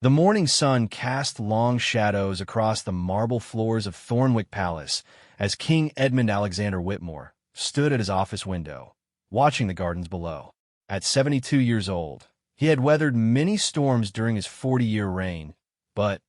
The morning sun cast long shadows across the marble floors of Thornwick Palace as King Edmund Alexander Whitmore stood at his office window, watching the gardens below. At 72 years old, he had weathered many storms during his 40-year reign, but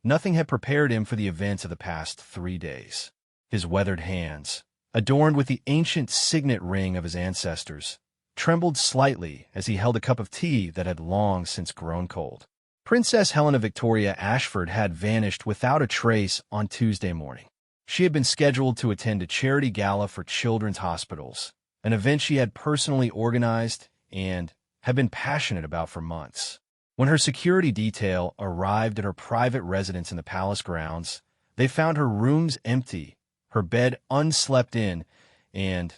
nothing had prepared him for the events of the past 3 days. His weathered hands, adorned with the ancient signet ring of his ancestors, trembled slightly as he held a cup of tea that had long since grown cold. Princess Helena Victoria Ashford had vanished without a trace on Tuesday morning. She had been scheduled to attend a charity gala for children's hospitals, an event she had personally organized and had been passionate about for months. When her security detail arrived at her private residence in the palace grounds, they found her rooms empty, her bed unslept in, and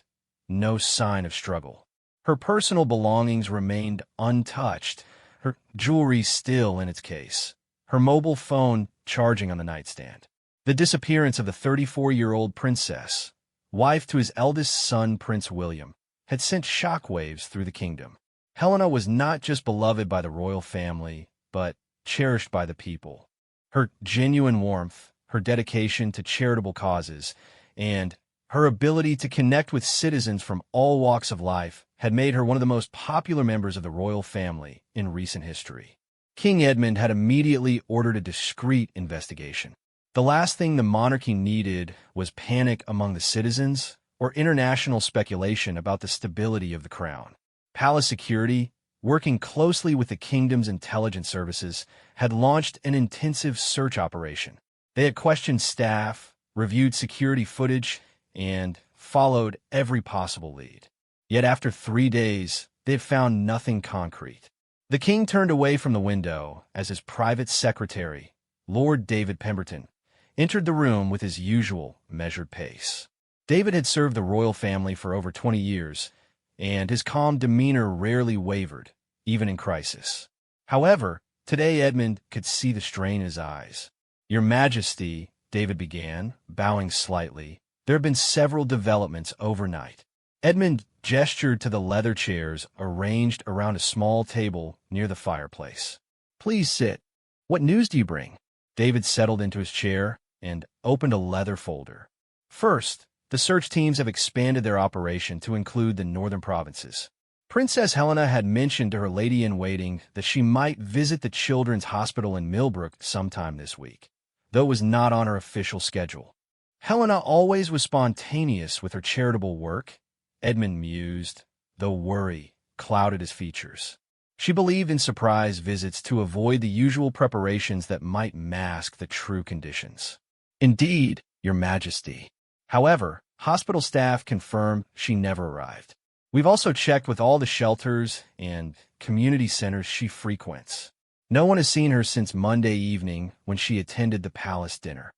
no sign of struggle. Her personal belongings remained untouched, her jewelry still in its case, her mobile phone charging on the nightstand. The disappearance of the 34-year-old princess, wife to his eldest son Prince William, had sent shockwaves through the kingdom. Helena was not just beloved by the royal family, but cherished by the people. Her genuine warmth, her dedication to charitable causes, and her ability to connect with citizens from all walks of life had made her one of the most popular members of the royal family in recent history. King Edmund had immediately ordered a discreet investigation. The last thing the monarchy needed was panic among the citizens or international speculation about the stability of the crown. Palace security, working closely with the kingdom's intelligence services, had launched an intensive search operation. They had questioned staff, reviewed security footage, and followed every possible lead. Yet after 3 days, they had found nothing concrete. The king turned away from the window as his private secretary, Lord David Pemberton, entered the room with his usual measured pace. David had served the royal family for over 20 years, and his calm demeanor rarely wavered, even in crisis. However, today Edmund could see the strain in his eyes. "Your Majesty," David began, bowing slightly, "there have been several developments overnight." Edmund gestured to the leather chairs arranged around a small table near the fireplace. "Please sit. What news do you bring?" David settled into his chair and opened a leather folder. "First, the search teams have expanded their operation to include the northern provinces. Princess Helena had mentioned to her lady-in-waiting that she might visit the children's hospital in Millbrook sometime this week, though it was not on her official schedule. Helena always was spontaneous with her charitable work," Edmund mused, though worry clouded his features. She believed in surprise visits to avoid the usual preparations that might mask the true conditions. "Indeed, Your Majesty. However, hospital staff confirmed she never arrived. We've also checked with all the shelters and community centers she frequents. No one has seen her since Monday evening when she attended the palace dinner."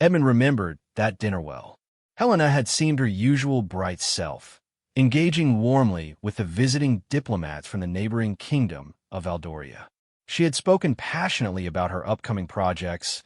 Edmund remembered that dinner well. Helena had seemed her usual bright self, engaging warmly with the visiting diplomats from the neighboring kingdom of Valdoria. She had spoken passionately about her upcoming projects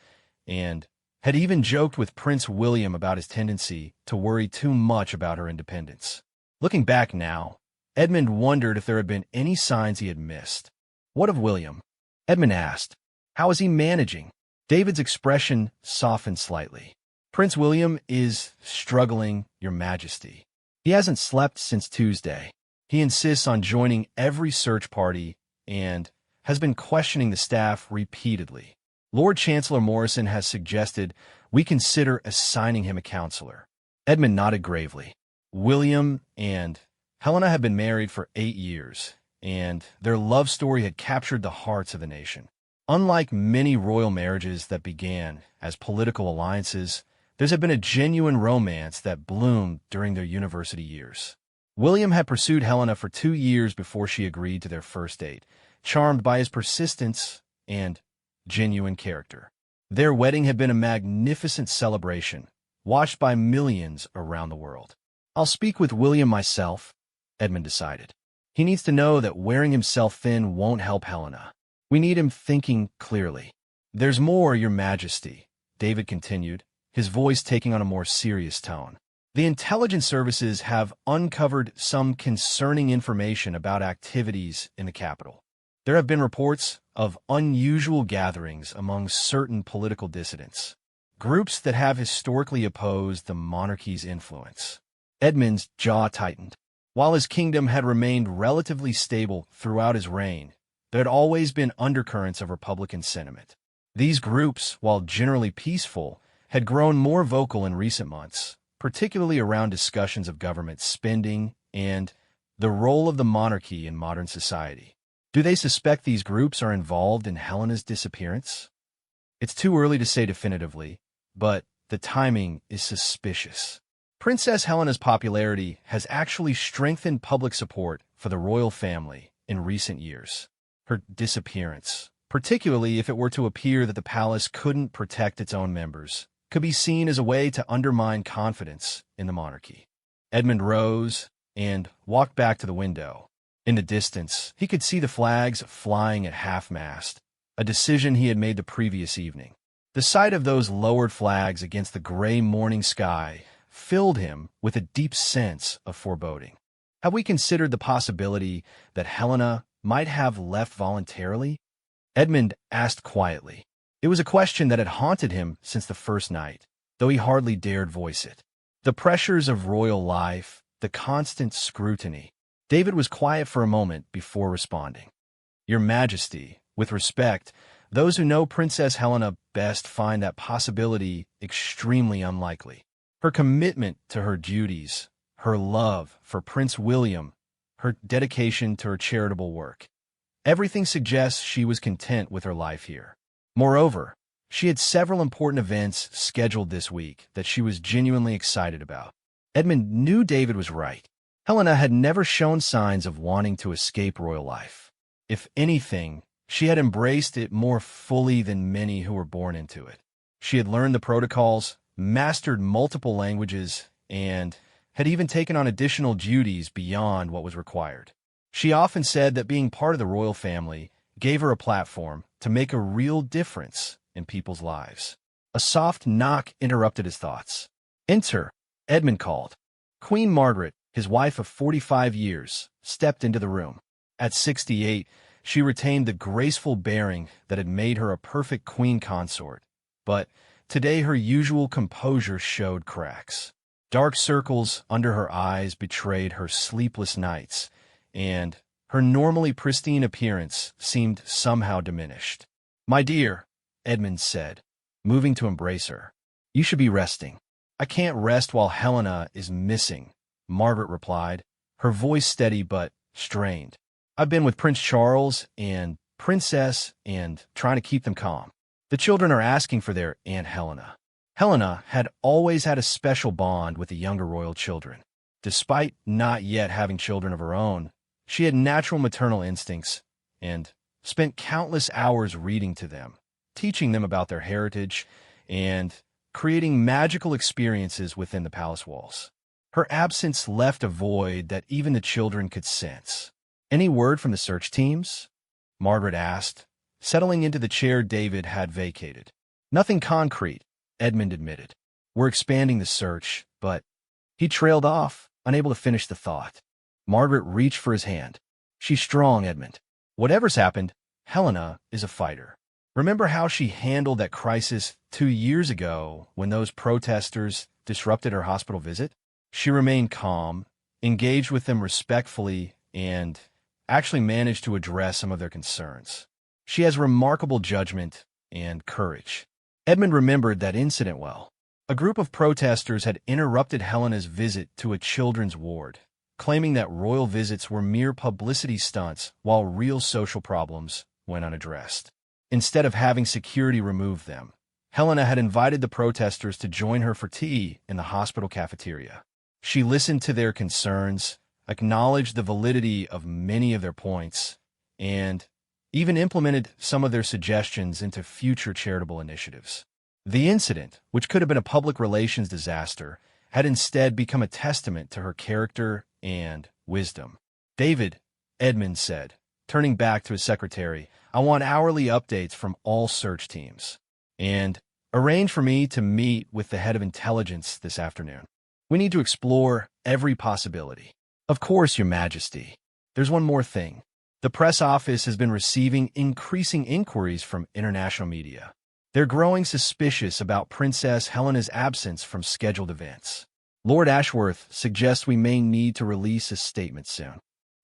and had even joked with Prince William about his tendency to worry too much about her independence. Looking back now, Edmund wondered if there had been any signs he had missed. "What of William?" Edmund asked. "How is he managing?" David's expression softened slightly. "Prince William is struggling, Your Majesty. He hasn't slept since Tuesday. He insists on joining every search party and has been questioning the staff repeatedly. Lord Chancellor Morrison has suggested we consider assigning him a counselor." Edmund nodded gravely. William and Helena had been married for 8 years, and their love story had captured the hearts of the nation. Unlike many royal marriages that began as political alliances, theirs had been a genuine romance that bloomed during their university years. William had pursued Helena for 2 years before she agreed to their first date, charmed by his persistence and genuine character. Their wedding had been a magnificent celebration, watched by millions around the world. "I'll speak with William myself," Edmund decided. "He needs to know that wearing himself thin won't help Helena. We need him thinking clearly." "There's more, Your Majesty," David continued, his voice taking on a more serious tone. "The intelligence services have uncovered some concerning information about activities in the capital. There have been reports of unusual gatherings among certain political dissidents, groups that have historically opposed the monarchy's influence. Edmund's jaw tightened. While his kingdom had remained relatively stable throughout his reign, there had always been undercurrents of Republican sentiment. These groups, while generally peaceful, had grown more vocal in recent months, particularly around discussions of government spending and the role of the monarchy in modern society. Do they suspect these groups are involved in Helena's disappearance? It's too early to say definitively, but the timing is suspicious. Princess Helena's popularity has actually strengthened public support for the royal family in recent years. Her disappearance, particularly if it were to appear that the palace couldn't protect its own members, could be seen as a way to undermine confidence in the monarchy. Edmund rose and walked back to the window. In the distance, he could see the flags flying at half-mast, a decision he had made the previous evening. The sight of those lowered flags against the gray morning sky filled him with a deep sense of foreboding. Have we considered the possibility that Helena might have left voluntarily? Edmund asked quietly. It was a question that had haunted him since the first night, though he hardly dared voice it. The pressures of royal life, the constant scrutiny. David was quiet for a moment before responding. Your Majesty, with respect, those who know Princess Helena best find that possibility extremely unlikely. Her commitment to her duties, her love for Prince William, her dedication to her charitable work. Everything suggests she was content with her life here. Moreover, she had several important events scheduled this week that she was genuinely excited about. Edmund knew David was right. Helena had never shown signs of wanting to escape royal life. If anything, she had embraced it more fully than many who were born into it. She had learned the protocols, mastered multiple languages, and had even taken on additional duties beyond what was required. She often said that being part of the royal family gave her a platform to make a real difference in people's lives. A soft knock interrupted his thoughts. Enter, Edmund called. Queen Margaret, his wife of 45 years, stepped into the room. At 68, she retained the graceful bearing that had made her a perfect queen consort, but today her usual composure showed cracks. Dark circles under her eyes betrayed her sleepless nights, and her normally pristine appearance seemed somehow diminished. My dear, Edmund said, moving to embrace her. You should be resting. I can't rest while Helena is missing, Margaret replied, her voice steady but strained. I've been with Prince Charles and Princess and trying to keep them calm. The children are asking for their Aunt Helena. Helena had always had a special bond with the younger royal children. Despite not yet having children of her own, she had natural maternal instincts and spent countless hours reading to them, teaching them about their heritage, and creating magical experiences within the palace walls. Her absence left a void that even the children could sense. Any word from the search teams? Margaret asked, settling into the chair David had vacated. Nothing concrete, Edmund admitted. We're expanding the search, but... He trailed off, unable to finish the thought. Margaret reached for his hand. She's strong, Edmund. Whatever's happened, Helena is a fighter. Remember how she handled that crisis 2 years ago when those protesters disrupted her hospital visit? She remained calm, engaged with them respectfully, and actually managed to address some of their concerns. She has remarkable judgment and courage. Edmund remembered that incident well. A group of protesters had interrupted Helena's visit to a children's ward, claiming that royal visits were mere publicity stunts while real social problems went unaddressed. Instead of having security remove them, Helena had invited the protesters to join her for tea in the hospital cafeteria. She listened to their concerns, acknowledged the validity of many of their points, and even implemented some of their suggestions into future charitable initiatives. The incident, which could have been a public relations disaster, had instead become a testament to her character and wisdom. David, Edmund said, turning back to his secretary, I want hourly updates from all search teams. And arrange for me to meet with the head of intelligence this afternoon. We need to explore every possibility. Of course, Your Majesty. There's one more thing. The press office has been receiving increasing inquiries from international media. They're growing suspicious about Princess Helena's absence from scheduled events. Lord Ashworth suggests we may need to release a statement soon.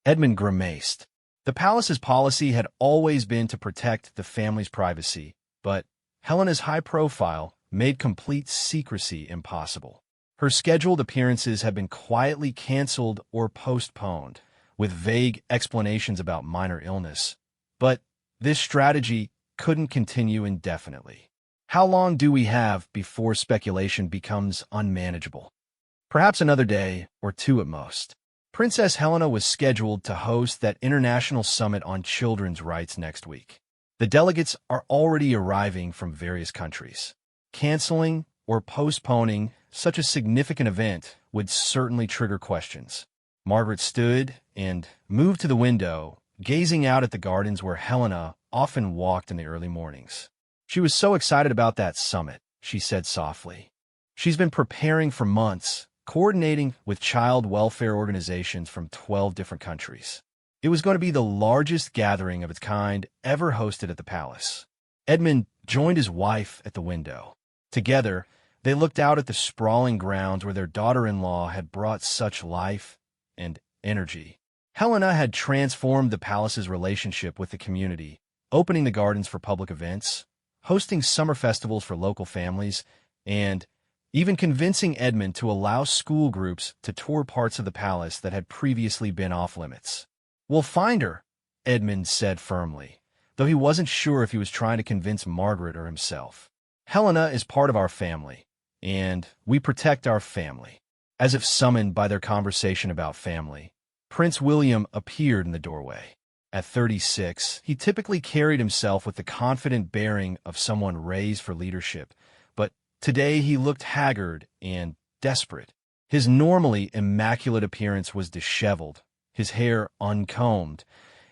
Edmund grimaced. The palace's policy had always been to protect the family's privacy, but Helena's high profile made complete secrecy impossible. Her scheduled appearances have been quietly canceled or postponed, with vague explanations about minor illness. But this strategy couldn't continue indefinitely. How long do we have before speculation becomes unmanageable? Perhaps another day or two at most. Princess Helena was scheduled to host that international summit on children's rights next week. The delegates are already arriving from various countries. Canceling or postponing such a significant event would certainly trigger questions. Margaret stood and moved to the window, gazing out at the gardens where Helena often walked in the early mornings. She was so excited about that summit, she said softly. She's been preparing for months, coordinating with child welfare organizations from 12 different countries. It was going to be the largest gathering of its kind ever hosted at the palace. Edmund joined his wife at the window. Together, they looked out at the sprawling grounds where their daughter-in-law had brought such life and energy. Helena had transformed the palace's relationship with the community, opening the gardens for public events, hosting summer festivals for local families, and even convincing Edmund to allow school groups to tour parts of the palace that had previously been off-limits. "We'll find her," Edmund said firmly, though he wasn't sure if he was trying to convince Margaret or himself. "Helena is part of our family, and we protect our family." As if summoned by their conversation about family, Prince William appeared in the doorway. At 36, he typically carried himself with the confident bearing of someone raised for leadership, but today he looked haggard and desperate. His normally immaculate appearance was disheveled, his hair uncombed,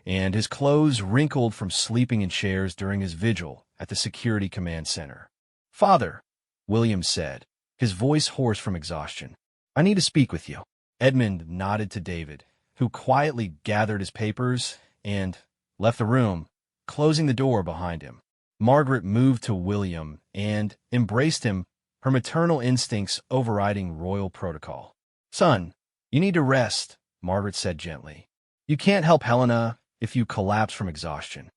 and his clothes wrinkled from sleeping in chairs during his vigil at the Security Command Center. "Father," William said, his voice hoarse from exhaustion, "I need to speak with you." Edmund nodded to David, who quietly gathered his papers and left the room, closing the door behind him. Margaret moved to William and embraced him, her maternal instincts overriding royal protocol. "Son, you need to rest," Margaret said gently. "You can't help Helena if you collapse from exhaustion."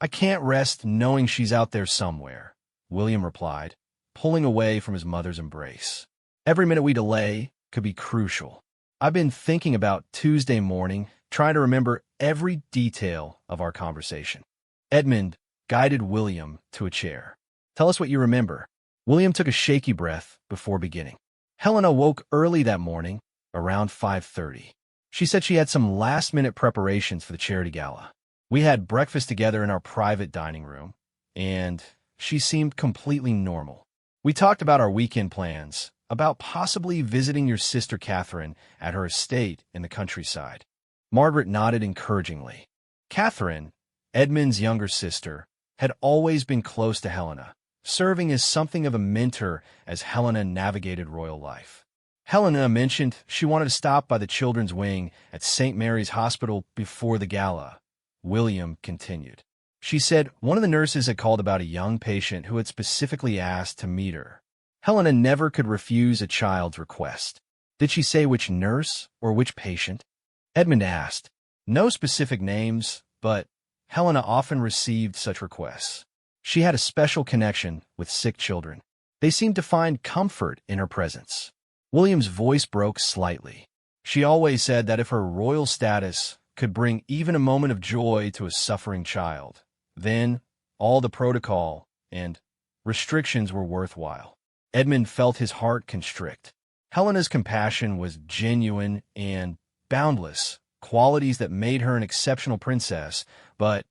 "I can't rest knowing she's out there somewhere," William replied, pulling away from his mother's embrace. "Every minute we delay could be crucial. I've been thinking about Tuesday morning, trying to remember every detail of our conversation." Edmund guided William to a chair. "Tell us what you remember." William took a shaky breath before beginning. "Helena woke early that morning, around 5:30. She said she had some last-minute preparations for the charity gala. We had breakfast together in our private dining room, and she seemed completely normal. We talked about our weekend plans, about possibly visiting your sister Catherine at her estate in the countryside." Margaret nodded encouragingly. Catherine, Edmund's younger sister, had always been close to Helena, serving as something of a mentor as Helena navigated royal life. Helena mentioned she wanted to stop by the children's wing at St. Mary's Hospital before the gala. William continued. She said one of the nurses had called about a young patient who had specifically asked to meet her. Helena never could refuse a child's request. "Did she say which nurse or which patient?" Edmund asked. "No specific names, but Helena often received such requests. She had a special connection with sick children. They seemed to find comfort in her presence." William's voice broke slightly. "She always said that if her royal status could bring even a moment of joy to a suffering child, then all the protocol and restrictions were worthwhile." Edmund felt his heart constrict. Helena's compassion was genuine and boundless, qualities that made her an exceptional princess, but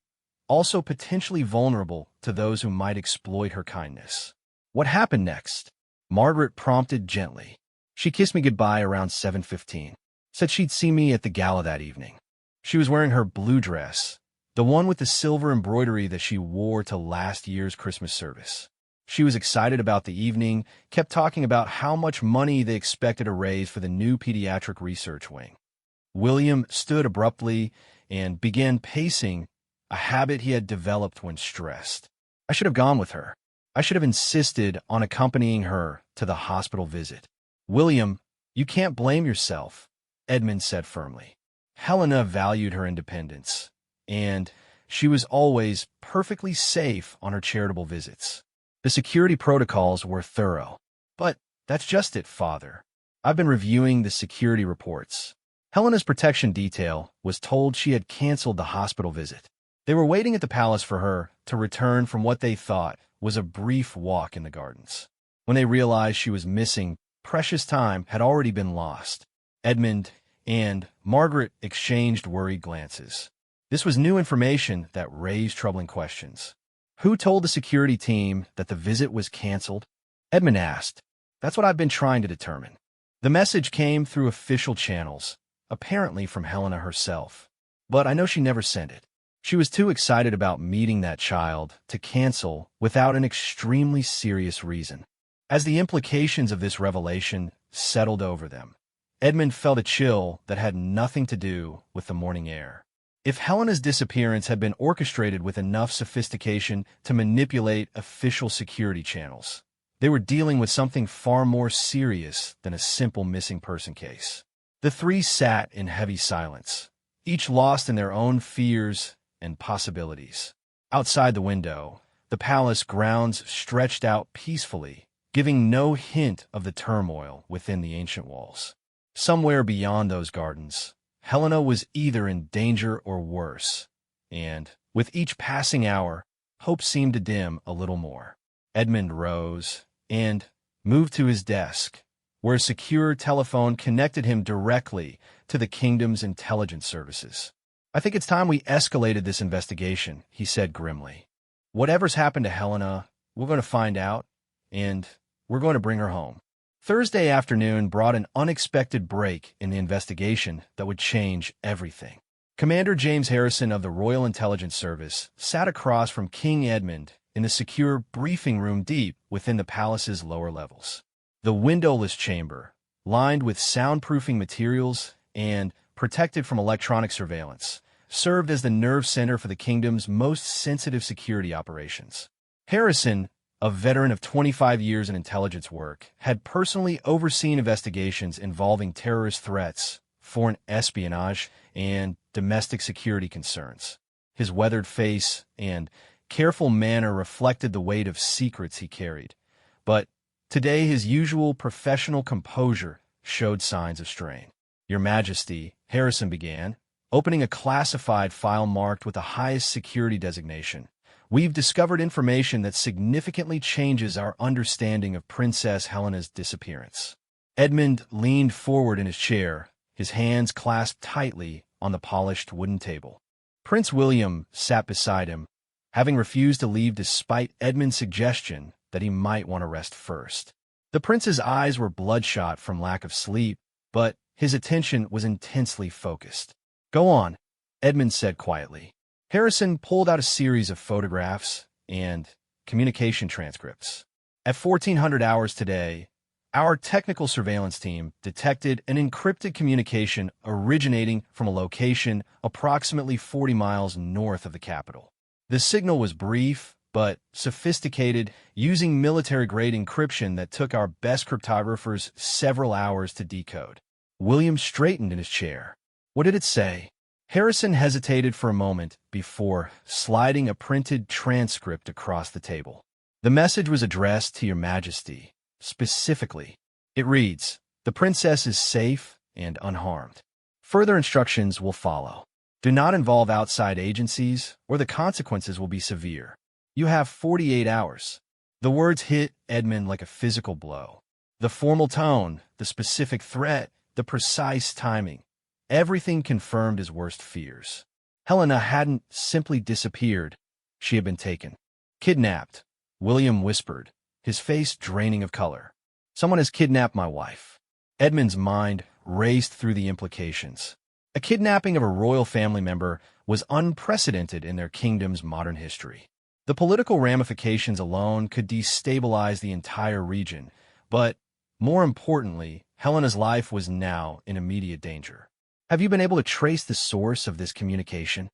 also potentially vulnerable to those who might exploit her kindness. "What happened next?" Margaret prompted gently. "She kissed me goodbye around 7:15. Said she'd see me at the gala that evening. She was wearing her blue dress, the one with the silver embroidery that she wore to last year's Christmas service. She was excited about the evening, kept talking about how much money they expected to raise for the new pediatric research wing." William stood abruptly, and began pacing, a habit he had developed when stressed. I should have gone with her. I should have insisted on accompanying her to the hospital visit. William, you can't blame yourself, Edmund said firmly. Helena valued her independence, and she was always perfectly safe on her charitable visits. The security protocols were thorough. But that's just it, Father. I've been reviewing the security reports. Helena's protection detail was told she had canceled the hospital visit. They were waiting at the palace for her to return from what they thought was a brief walk in the gardens. When they realized she was missing, precious time had already been lost. Edmund and Margaret exchanged worried glances. This was new information that raised troubling questions. Who told the security team that the visit was canceled? Edmund asked. That's what I've been trying to determine. The message came through official channels, apparently from Helena herself. But I know she never sent it. She was too excited about meeting that child to cancel without an extremely serious reason. As the implications of this revelation settled over them, Edmund felt a chill that had nothing to do with the morning air. If Helena's disappearance had been orchestrated with enough sophistication to manipulate official security channels, they were dealing with something far more serious than a simple missing person case. The three sat in heavy silence, each lost in their own fears and possibilities. Outside the window, the palace grounds stretched out peacefully, giving no hint of the turmoil within the ancient walls. Somewhere beyond those gardens, Helena was either in danger or worse, and, with each passing hour, hope seemed to dim a little more. Edmund rose and moved to his desk, where a secure telephone connected him directly to the kingdom's intelligence services. I think it's time we escalated this investigation, he said grimly. Whatever's happened to Helena, we're going to find out, and we're going to bring her home. Thursday afternoon brought an unexpected break in the investigation that would change everything. Commander James Harrison of the Royal Intelligence Service sat across from King Edmund in the secure briefing room deep within the palace's lower levels. The windowless chamber, lined with soundproofing materials and protected from electronic surveillance, served as the nerve center for the kingdom's most sensitive security operations. Harrison, a veteran of 25 years in intelligence work, had personally overseen investigations involving terrorist threats, foreign espionage, and domestic security concerns. His weathered face and careful manner reflected the weight of secrets he carried. But today his usual professional composure showed signs of strain. Your Majesty, Harrison began, opening a classified file marked with the highest security designation. We've discovered information that significantly changes our understanding of Princess Helena's disappearance. Edmund leaned forward in his chair, his hands clasped tightly on the polished wooden table. Prince William sat beside him, having refused to leave despite Edmund's suggestion that he might want to rest first. The prince's eyes were bloodshot from lack of sleep, but his attention was intensely focused. Go on, Edmund said quietly. Harrison pulled out a series of photographs and communication transcripts. At 1400 hours today, our technical surveillance team detected an encrypted communication originating from a location approximately 40 miles north of the capital. The signal was brief but sophisticated, using military-grade encryption that took our best cryptographers several hours to decode. William straightened in his chair. What did it say? Harrison hesitated for a moment before sliding a printed transcript across the table. The message was addressed to Your Majesty. Specifically, it reads, "The princess is safe and unharmed. Further instructions will follow. Do not involve outside agencies, or the consequences will be severe. You have 48 hours. The words hit Edmund like a physical blow. The formal tone, the specific threat, the precise timing. Everything confirmed his worst fears. Helena hadn't simply disappeared. She had been taken. Kidnapped, William whispered, his face draining of color. Someone has kidnapped my wife. Edmund's mind raced through the implications. A kidnapping of a royal family member was unprecedented in their kingdom's modern history. The political ramifications alone could destabilize the entire region, but, more importantly, Helena's life was now in immediate danger. Have you been able to trace the source of this communication?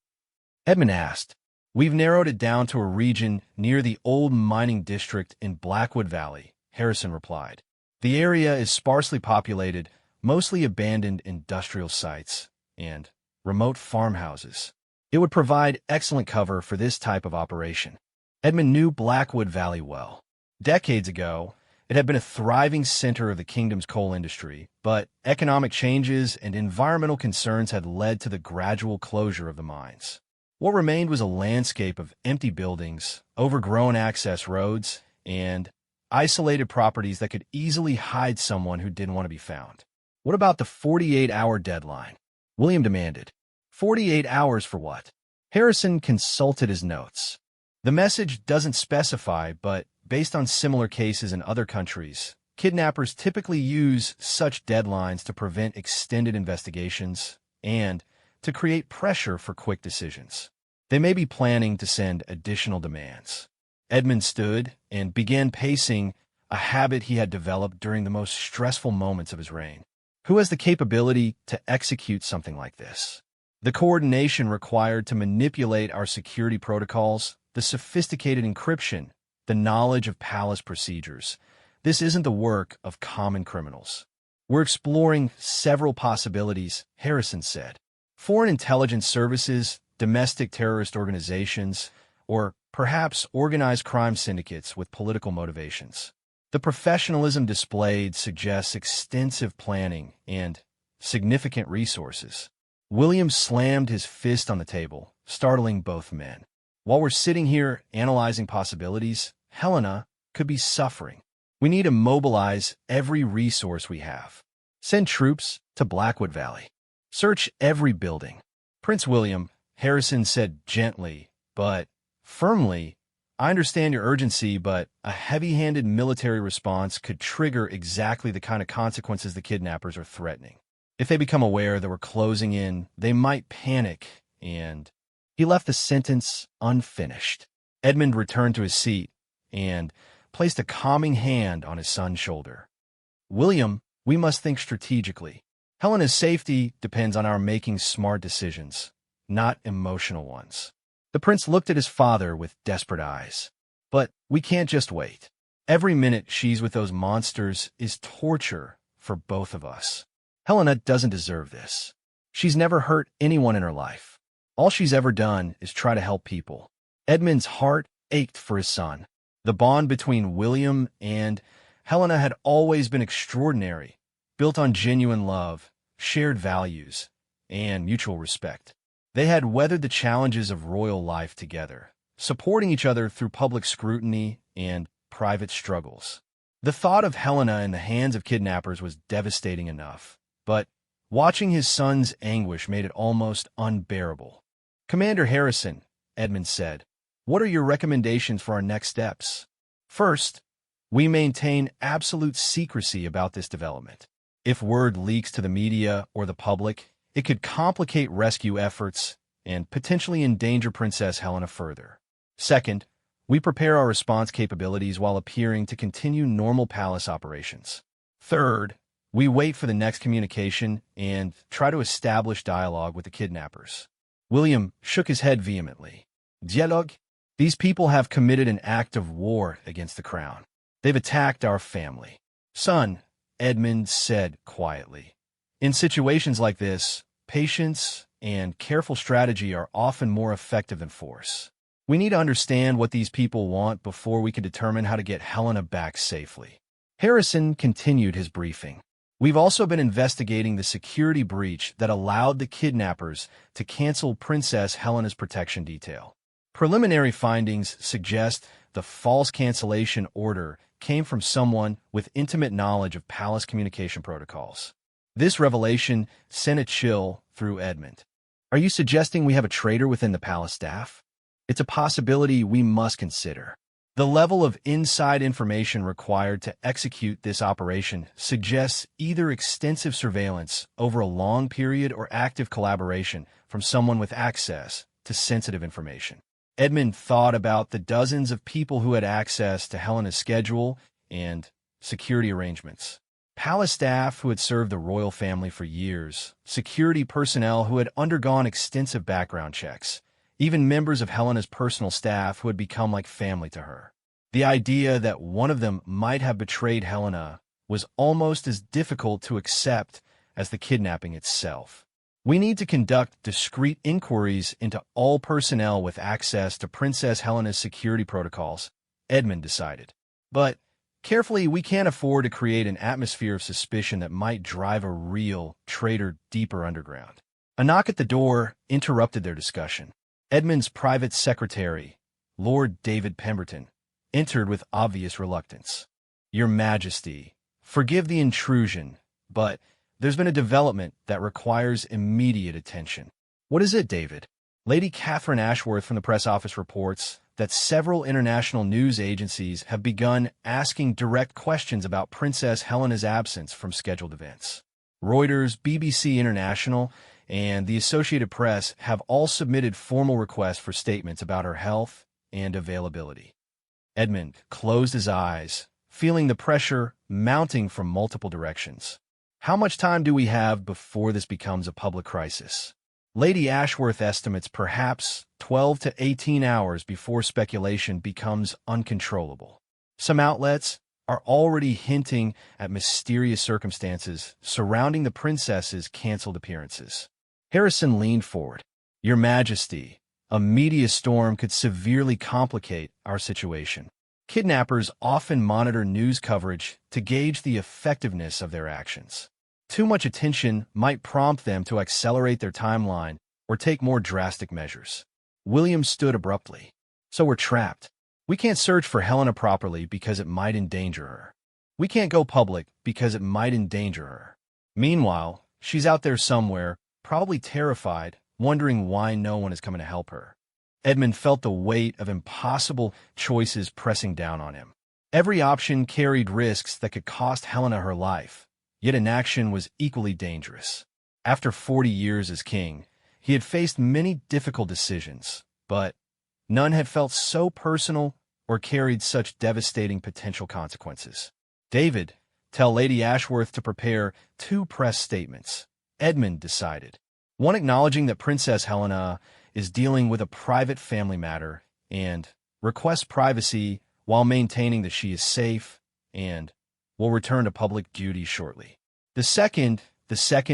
Edmund asked. We've narrowed it down to a region near the old mining district in Blackwood Valley, Harrison replied. The area is sparsely populated, mostly abandoned industrial sites and remote farmhouses. It would provide excellent cover for this type of operation. Edmund knew Blackwood Valley well. Decades ago, it had been a thriving center of the kingdom's coal industry, but economic changes and environmental concerns had led to the gradual closure of the mines. What remained was a landscape of empty buildings, overgrown access roads, and isolated properties that could easily hide someone who didn't want to be found. What about the 48-hour deadline? William demanded. 48 hours for what? Harrison consulted his notes. The message doesn't specify, but based on similar cases in other countries, kidnappers typically use such deadlines to prevent extended investigations and to create pressure for quick decisions. They may be planning to send additional demands. Edmund stood and began pacing, a habit he had developed during the most stressful moments of his reign. Who has the capability to execute something like this? The coordination required to manipulate our security protocols, the sophisticated encryption, the knowledge of palace procedures. This isn't the work of common criminals. We're exploring several possibilities, Harrison said. Foreign intelligence services, domestic terrorist organizations, or perhaps organized crime syndicates with political motivations. The professionalism displayed suggests extensive planning and significant resources. William slammed his fist on the table, startling both men. While we're sitting here analyzing possibilities, Helena could be suffering. We need to mobilize every resource we have. Send troops to Blackwood Valley. Search every building. Prince William, Harrison said gently, but firmly, I understand your urgency, but a heavy-handed military response could trigger exactly the kind of consequences the kidnappers are threatening. If they become aware that we're closing in, they might panic, and he left the sentence unfinished. Edmund returned to his seat and placed a calming hand on his son's shoulder. William, we must think strategically. Helena's safety depends on our making smart decisions, not emotional ones. The prince looked at his father with desperate eyes. But we can't just wait. Every minute she's with those monsters is torture for both of us. Helena doesn't deserve this. She's never hurt anyone in her life. All she's ever done is try to help people. Edmund's heart ached for his son. The bond between William and Helena had always been extraordinary, built on genuine love, shared values, and mutual respect. They had weathered the challenges of royal life together, supporting each other through public scrutiny and private struggles. The thought of Helena in the hands of kidnappers was devastating enough, but watching his son's anguish made it almost unbearable. Commander Harrison, Edmund said, what are your recommendations for our next steps? First, we maintain absolute secrecy about this development. If word leaks to the media or the public, it could complicate rescue efforts and potentially endanger Princess Helena further. Second, we prepare our response capabilities while appearing to continue normal palace operations. Third, we wait for the next communication and try to establish dialogue with the kidnappers. William shook his head vehemently. Dialogue? These people have committed an act of war against the crown. They've attacked our family. Son, Edmund said quietly. In situations like this, patience and careful strategy are often more effective than force. We need to understand what these people want before we can determine how to get Helena back safely. Harrison continued his briefing. We've also been investigating the security breach that allowed the kidnappers to cancel Princess Helena's protection detail. Preliminary findings suggest the false cancellation order came from someone with intimate knowledge of palace communication protocols. This revelation sent a chill through Edmund. Are you suggesting we have a traitor within the palace staff? It's a possibility we must consider. The level of inside information required to execute this operation suggests either extensive surveillance over a long period or active collaboration from someone with access to sensitive information. Edmund thought about the dozens of people who had access to Helena's schedule and security arrangements. Palace staff who had served the royal family for years, security personnel who had undergone extensive background checks, even members of Helena's personal staff who had become like family to her. The idea that one of them might have betrayed Helena was almost as difficult to accept as the kidnapping itself. We need to conduct discreet inquiries into all personnel with access to Princess Helena's security protocols, Edmund decided. But carefully, we can't afford to create an atmosphere of suspicion that might drive a real traitor deeper underground. A knock at the door interrupted their discussion. Edmund's private secretary, Lord David Pemberton, entered with obvious reluctance. "Your Majesty, forgive the intrusion, but there's been a development that requires immediate attention." "What is it, David?" Lady Catherine Ashworth from the press office reports that several international news agencies have begun asking direct questions about Princess Helena's absence from scheduled events. Reuters, BBC International, and the Associated Press have all submitted formal requests for statements about her health and availability. Edmund closed his eyes, feeling the pressure mounting from multiple directions. How much time do we have before this becomes a public crisis? Lady Ashworth estimates perhaps 12 to 18 hours before speculation becomes uncontrollable. Some outlets are already hinting at mysterious circumstances surrounding the princess's canceled appearances. Harrison leaned forward. "Your Majesty, a media storm could severely complicate our situation. Kidnappers often monitor news coverage to gauge the effectiveness of their actions. Too much attention might prompt them to accelerate their timeline or take more drastic measures." William stood abruptly. "So we're trapped. We can't search for Helena properly because it might endanger her. We can't go public because it might endanger her. Meanwhile, she's out there somewhere, probably terrified, wondering why no one is coming to help her." Edmund felt the weight of impossible choices pressing down on him. Every option carried risks that could cost Helena her life, yet inaction was equally dangerous. After 40 years as king, he had faced many difficult decisions, but none had felt so personal or carried such devastating potential consequences. "David, tell Lady Ashworth to prepare 2 press statements," Edmund decided. One acknowledging that Princess Helena is dealing with a private family matter and requests privacy while maintaining that she is safe and will return to public duty shortly. The second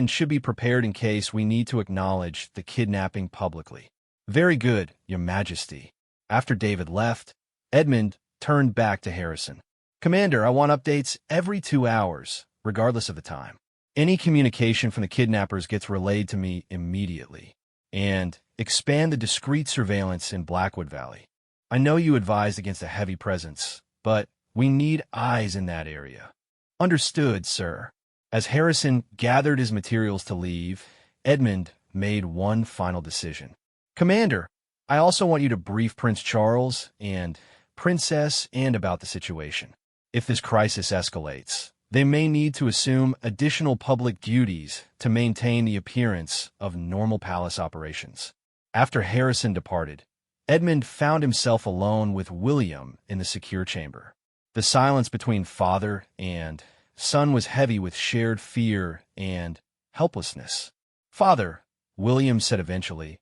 should be prepared in case we need to acknowledge the kidnapping publicly. "Very good, Your Majesty." After David left, Edmund turned back to Harrison. "Commander, I want updates every 2 hours, regardless of the time. Any communication from the kidnappers gets relayed to me immediately. And expand the discreet surveillance in Blackwood Valley. I know you advised against a heavy presence, but we need eyes in that area." "Understood, sir." As Harrison gathered his materials to leave, Edmund made one final decision. "Commander, I also want you to brief Prince Charles and Princess Anne about the situation. If this crisis escalates, they may need to assume additional public duties to maintain the appearance of normal palace operations." After Harrison departed, Edmund found himself alone with William in the secure chamber. The silence between father and son was heavy with shared fear and helplessness. "Father," William said eventually,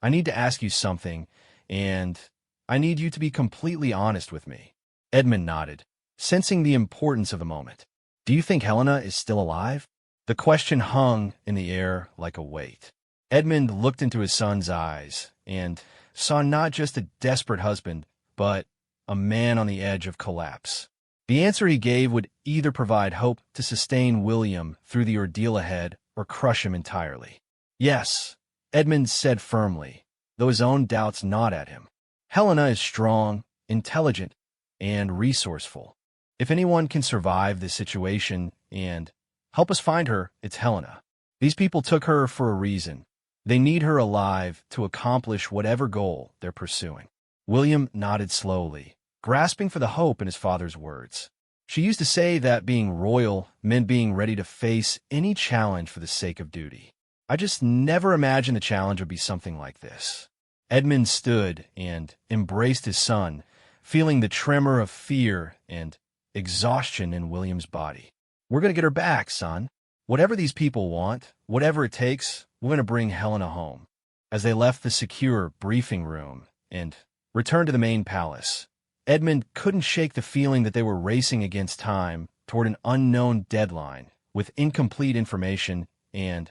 "I need to ask you something, and I need you to be completely honest with me." Edmund nodded, sensing the importance of the moment. "Do you think Helena is still alive?" The question hung in the air like a weight. Edmund looked into his son's eyes and saw not just a desperate husband, but a man on the edge of collapse. The answer he gave would either provide hope to sustain William through the ordeal ahead or crush him entirely. "Yes," Edmund said firmly, though his own doubts gnawed at him. "Helena is strong, intelligent, and resourceful. If anyone can survive this situation and help us find her, it's Helena. These people took her for a reason. They need her alive to accomplish whatever goal they're pursuing." William nodded slowly, grasping for the hope in his father's words. "She used to say that being royal meant being ready to face any challenge for the sake of duty. I just never imagined the challenge would be something like this." Edmund stood and embraced his son, feeling the tremor of fear and exhaustion in William's body. We're going to get her back, son. Whatever these people want, whatever it takes, we're going to bring Helena home. As they left the secure briefing room and returned to the main palace, Edmund couldn't shake the feeling that they were racing against time toward an unknown deadline with incomplete information and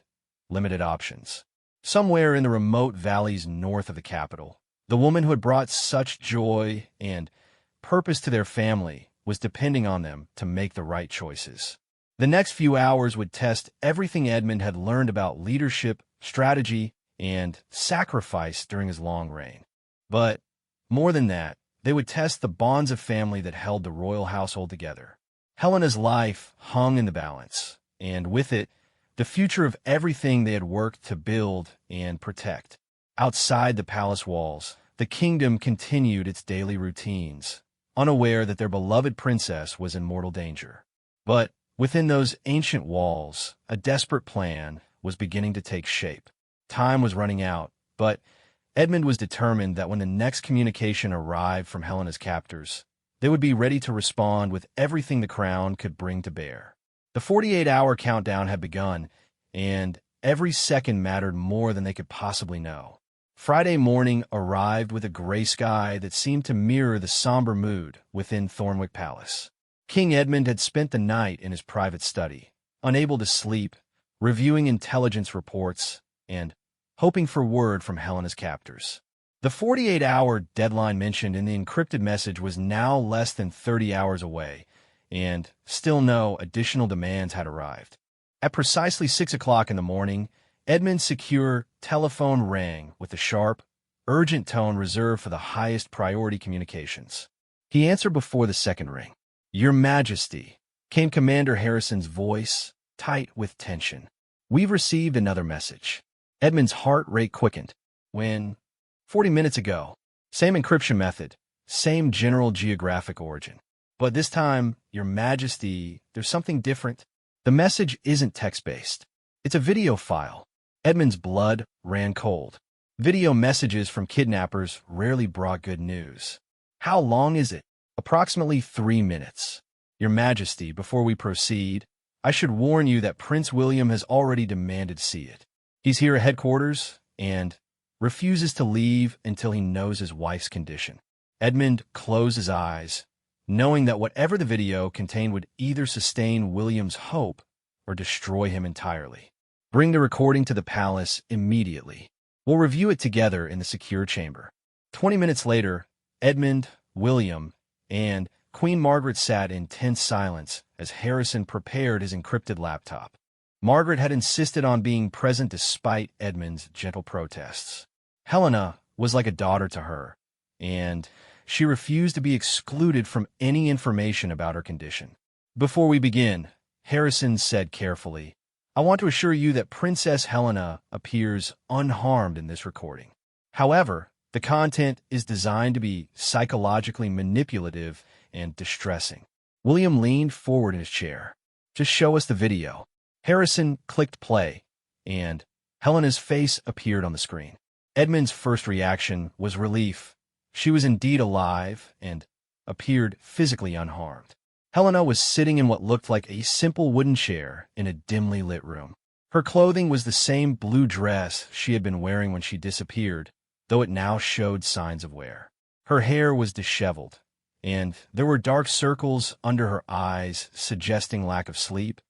limited options. Somewhere in the remote valleys north of the capital, the woman who had brought such joy and purpose to their family was depending on them to make the right choices. The next few hours would test everything Edmund had learned about leadership, strategy, and sacrifice during his long reign. But more than that, they would test the bonds of family that held the royal household together. Helena's life hung in the balance, and with it, the future of everything they had worked to build and protect. Outside the palace walls, the kingdom continued its daily routines, unaware that their beloved princess was in mortal danger. But within those ancient walls, a desperate plan was beginning to take shape. Time was running out, but Edmund was determined that when the next communication arrived from Helena's captors, they would be ready to respond with everything the crown could bring to bear. The 48-hour countdown had begun, and every second mattered more than they could possibly know. Friday morning arrived with a gray sky that seemed to mirror the somber mood within Thornwick Palace. King Edmund had spent the night in his private study, unable to sleep, reviewing intelligence reports, and hoping for word from Helena's captors. The 48-hour deadline mentioned in the encrypted message was now less than 30 hours away, and still no additional demands had arrived. At precisely 6 o'clock in the morning, Edmund's secure telephone rang with a sharp, urgent tone reserved for the highest priority communications. He answered before the second ring. "Your Majesty," came Commander Harrison's voice, tight with tension. "We've received another message." Edmund's heart rate quickened. When 40 minutes ago, same encryption method, same general geographic origin. But this time, Your Majesty, there's something different. The message isn't text-based. It's a video file. Edmund's blood ran cold. Video messages from kidnappers rarely brought good news. "How long is it?" "Approximately 3 minutes. Your Majesty, before we proceed, I should warn you that Prince William has already demanded to see it. He's here at headquarters and refuses to leave until he knows his wife's condition." Edmund closed his eyes, knowing that whatever the video contained would either sustain William's hope or destroy him entirely. "Bring the recording to the palace immediately. We'll review it together in the secure chamber." 20 minutes later, Edmund, William, and Queen Margaret sat in tense silence as Harrison prepared his encrypted laptop. Margaret had insisted on being present despite Edmund's gentle protests. Helena was like a daughter to her, and she refused to be excluded from any information about her condition. "Before we begin," Harrison said carefully, "I want to assure you that Princess Helena appears unharmed in this recording. However, the content is designed to be psychologically manipulative and distressing." William leaned forward in his chair. "Just show us the video." Harrison clicked play, and Helena's face appeared on the screen. Edmund's first reaction was relief. She was indeed alive and appeared physically unharmed. Helena was sitting in what looked like a simple wooden chair in a dimly lit room. Her clothing was the same blue dress she had been wearing when she disappeared, though it now showed signs of wear. Her hair was disheveled, and there were dark circles under her eyes suggesting lack of sleep,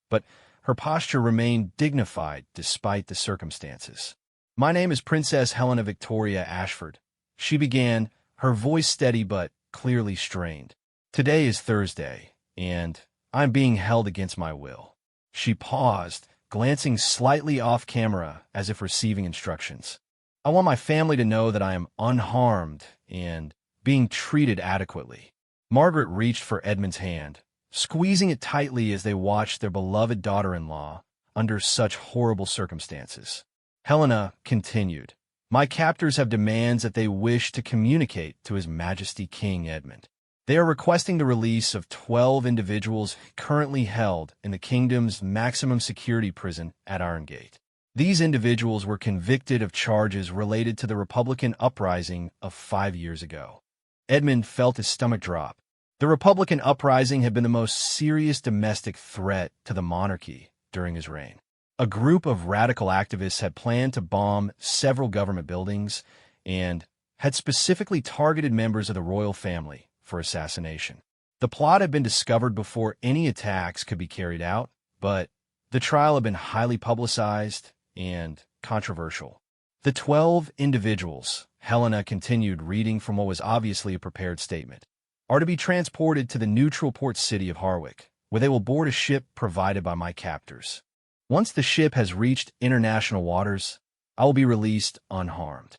but her posture remained dignified despite the circumstances. "My name is Princess Helena Victoria Ashford," she began, her voice steady but clearly strained. "Today is Thursday, and I'm being held against my will." She paused, glancing slightly off camera as if receiving instructions. "I want my family to know that I am unharmed and being treated adequately." Margaret reached for Edmund's hand, squeezing it tightly as they watched their beloved daughter-in-law under such horrible circumstances. Helena continued, "My captors have demands that they wish to communicate to His Majesty King Edmund. They are requesting the release of 12 individuals currently held in the kingdom's maximum security prison at Irongate. These individuals were convicted of charges related to the Republican uprising of 5 years ago." Edmund felt his stomach drop. The Republican uprising had been the most serious domestic threat to the monarchy during his reign. A group of radical activists had planned to bomb several government buildings and had specifically targeted members of the royal family for assassination. The plot had been discovered before any attacks could be carried out, but the trial had been highly publicized and controversial. The 12 individuals, Helena continued reading from what was obviously a prepared statement, are to be transported to the neutral port city of Harwich, where they will board a ship provided by my captors. Once the ship has reached international waters, I will be released unharmed.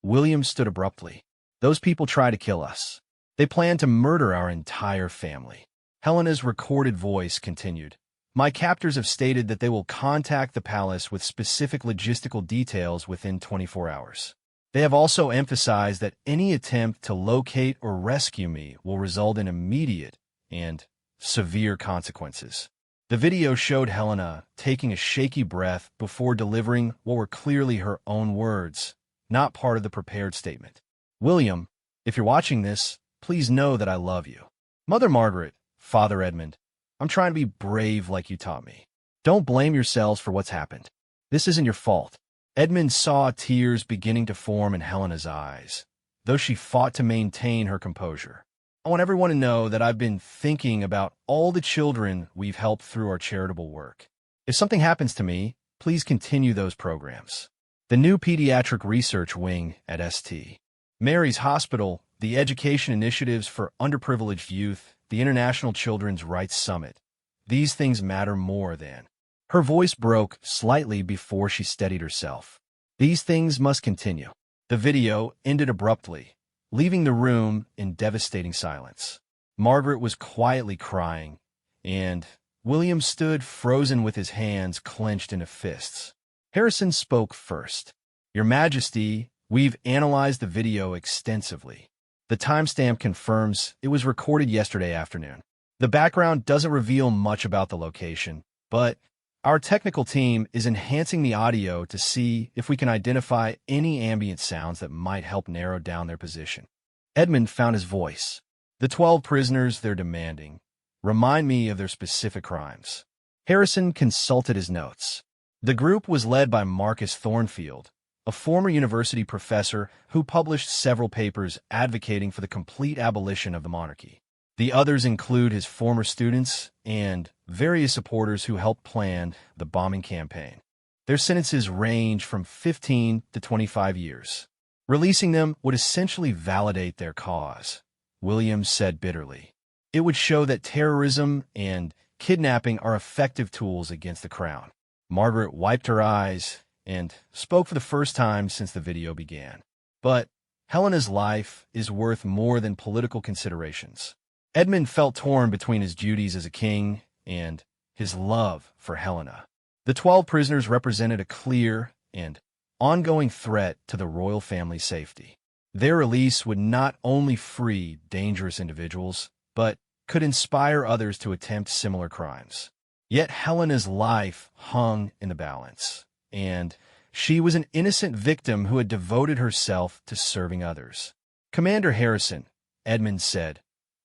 William stood abruptly. Those people try to kill us. They plan to murder our entire family. Helena's recorded voice continued. My captors have stated that they will contact the palace with specific logistical details within 24 hours. They have also emphasized that any attempt to locate or rescue me will result in immediate and severe consequences. The video showed Helena taking a shaky breath before delivering what were clearly her own words, not part of the prepared statement. William, if you're watching this, please know that I love you. Mother Margaret, Father Edmund, I'm trying to be brave like you taught me. Don't blame yourselves for what's happened. This isn't your fault. Edmund saw tears beginning to form in Helena's eyes, though she fought to maintain her composure. I want everyone to know that I've been thinking about all the children we've helped through our charitable work. If something happens to me, please continue those programs. The new pediatric research wing at St. Mary's Hospital, the education initiatives for underprivileged youth, the International Children's Rights Summit. These things matter more than. Her voice broke slightly before she steadied herself. These things must continue. The video ended abruptly, leaving the room in devastating silence. Margaret was quietly crying, and William stood frozen with his hands clenched into fists. Harrison spoke first. Your Majesty, we've analyzed the video extensively. The timestamp confirms it was recorded yesterday afternoon. The background doesn't reveal much about the location, but our technical team is enhancing the audio to see if we can identify any ambient sounds that might help narrow down their position. Edmund found his voice. The 12 prisoners they're demanding. Remind me of their specific crimes. Harrison consulted his notes. The group was led by Marcus Thornfield, a former university professor who published several papers advocating for the complete abolition of the monarchy. The others include his former students and various supporters who helped plan the bombing campaign. Their sentences range from 15 to 25 years. Releasing them would essentially validate their cause, Williams said bitterly. It would show that terrorism and kidnapping are effective tools against the crown. Margaret wiped her eyes and spoke for the first time since the video began. But Helena's life is worth more than political considerations. Edmund felt torn between his duties as a king and his love for Helena. The 12 prisoners represented a clear and ongoing threat to the royal family's safety. Their release would not only free dangerous individuals, but could inspire others to attempt similar crimes. Yet Helena's life hung in the balance, and she was an innocent victim who had devoted herself to serving others. Commander Harrison, Edmund said,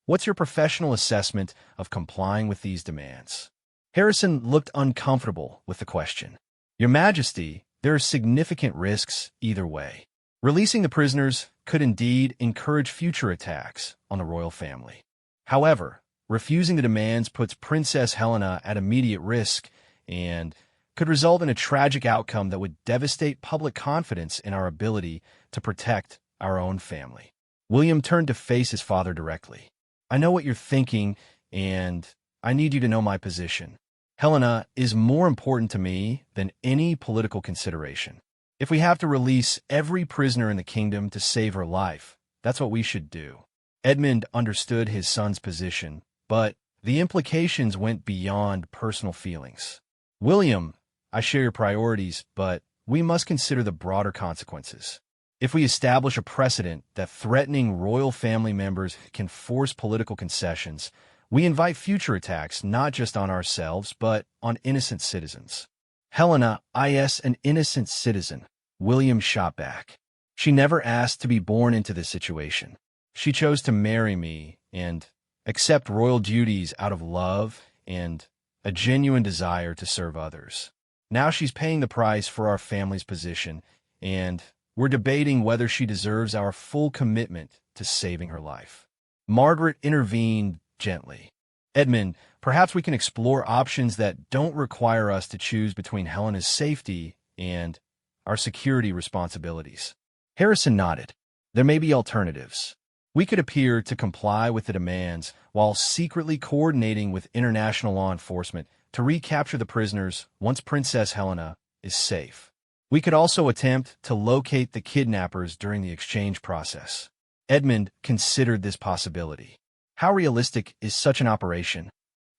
what's your professional assessment of complying with these demands? Harrison looked uncomfortable with the question. Your Majesty, there are significant risks either way. Releasing the prisoners could indeed encourage future attacks on the royal family. However, refusing the demands puts Princess Helena at immediate risk and could result in a tragic outcome that would devastate public confidence in our ability to protect our own family. William turned to face his father directly. I know what you're thinking, and I need you to know my position. Helena is more important to me than any political consideration. If we have to release every prisoner in the kingdom to save her life, that's what we should do. Edmund understood his son's position, but the implications went beyond personal feelings. William, I share your priorities, but we must consider the broader consequences. If we establish a precedent that threatening royal family members can force political concessions, we invite future attacks not just on ourselves, but on innocent citizens. Helena is an innocent citizen, William shot back. She never asked to be born into this situation. She chose to marry me, and accept royal duties out of love and a genuine desire to serve others. Now she's paying the price for our family's position, and we're debating whether she deserves our full commitment to saving her life. Margaret intervened gently. Edmund, perhaps we can explore options that don't require us to choose between Helena's safety and our security responsibilities. Harrison nodded. There may be alternatives. We could appear to comply with the demands while secretly coordinating with international law enforcement to recapture the prisoners once Princess Helena is safe. We could also attempt to locate the kidnappers during the exchange process. Edmund considered this possibility. How realistic is such an operation?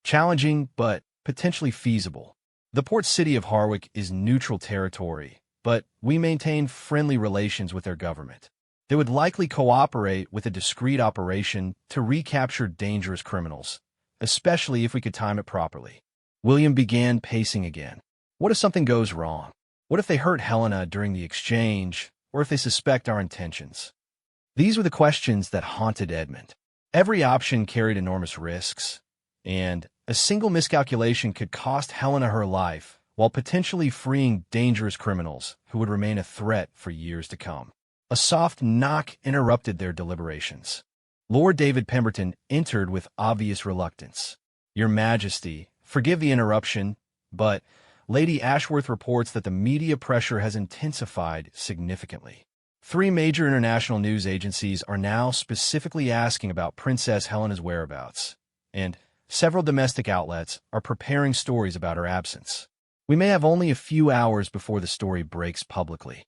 Challenging, but potentially feasible. The port city of Harwick is neutral territory, but we maintain friendly relations with their government. They would likely cooperate with a discreet operation to recapture dangerous criminals, especially if we could time it properly. William began pacing again. What if something goes wrong? What if they hurt Helena during the exchange, or if they suspect our intentions? These were the questions that haunted Edmund. Every option carried enormous risks, and a single miscalculation could cost Helena her life while potentially freeing dangerous criminals who would remain a threat for years to come. A soft knock interrupted their deliberations. Lord David Pemberton entered with obvious reluctance. "Your Majesty, forgive the interruption, but Lady Ashworth reports that the media pressure has intensified significantly. 3 major international news agencies are now specifically asking about Princess Helena's whereabouts, and several domestic outlets are preparing stories about her absence. We may have only a few hours before the story breaks publicly."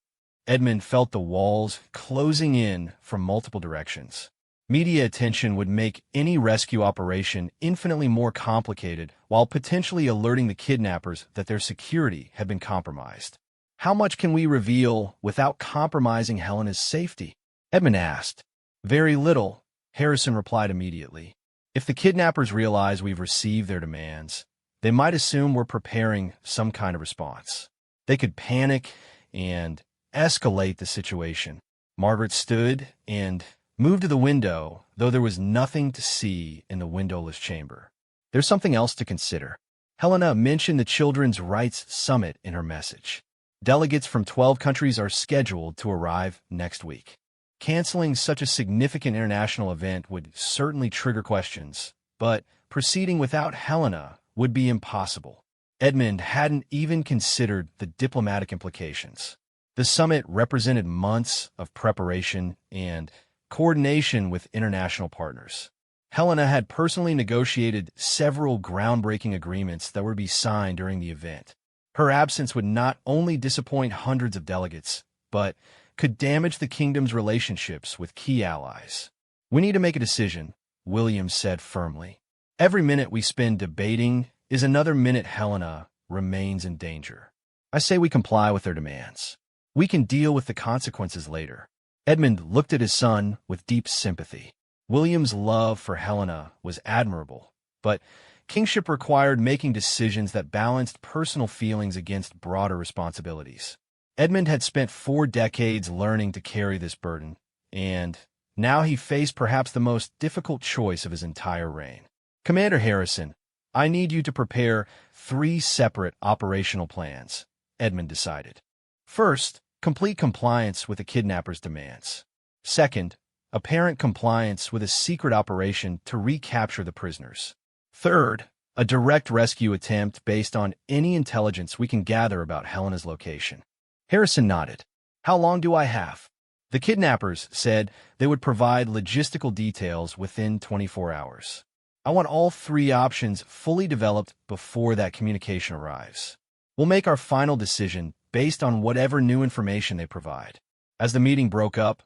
Edmund felt the walls closing in from multiple directions. Media attention would make any rescue operation infinitely more complicated while potentially alerting the kidnappers that their security had been compromised. "How much can we reveal without compromising Helena's safety?" Edmund asked. "Very little," Harrison replied immediately. "If the kidnappers realize we've received their demands, they might assume we're preparing some kind of response. They could panic and escalate the situation." Margaret stood and moved to the window, though there was nothing to see in the windowless chamber. "There's something else to consider." Helena mentioned the Children's Rights Summit in her message. Delegates from 12 countries are scheduled to arrive next week. Canceling such a significant international event would certainly trigger questions, but proceeding without Helena would be impossible. Edmund hadn't even considered the diplomatic implications. The summit represented months of preparation and coordination with international partners. Helena had personally negotiated several groundbreaking agreements that would be signed during the event. Her absence would not only disappoint hundreds of delegates, but could damage the kingdom's relationships with key allies. "We need to make a decision," William said firmly. "Every minute we spend debating is another minute Helena remains in danger. I say we comply with their demands. We can deal with the consequences later." Edmund looked at his son with deep sympathy. William's love for Helena was admirable, but kingship required making decisions that balanced personal feelings against broader responsibilities. Edmund had spent 4 decades learning to carry this burden, and now he faced perhaps the most difficult choice of his entire reign. "Commander Harrison, I need you to prepare 3 separate operational plans," Edmund decided. "First, complete compliance with the kidnappers' demands. Second, apparent compliance with a secret operation to recapture the prisoners. Third, a direct rescue attempt based on any intelligence we can gather about Helena's location." Harrison nodded. "How long do I have?" The kidnappers said they would provide logistical details within 24 hours. "I want all 3 options fully developed before that communication arrives. We'll make our final decision based on whatever new information they provide." As the meeting broke up,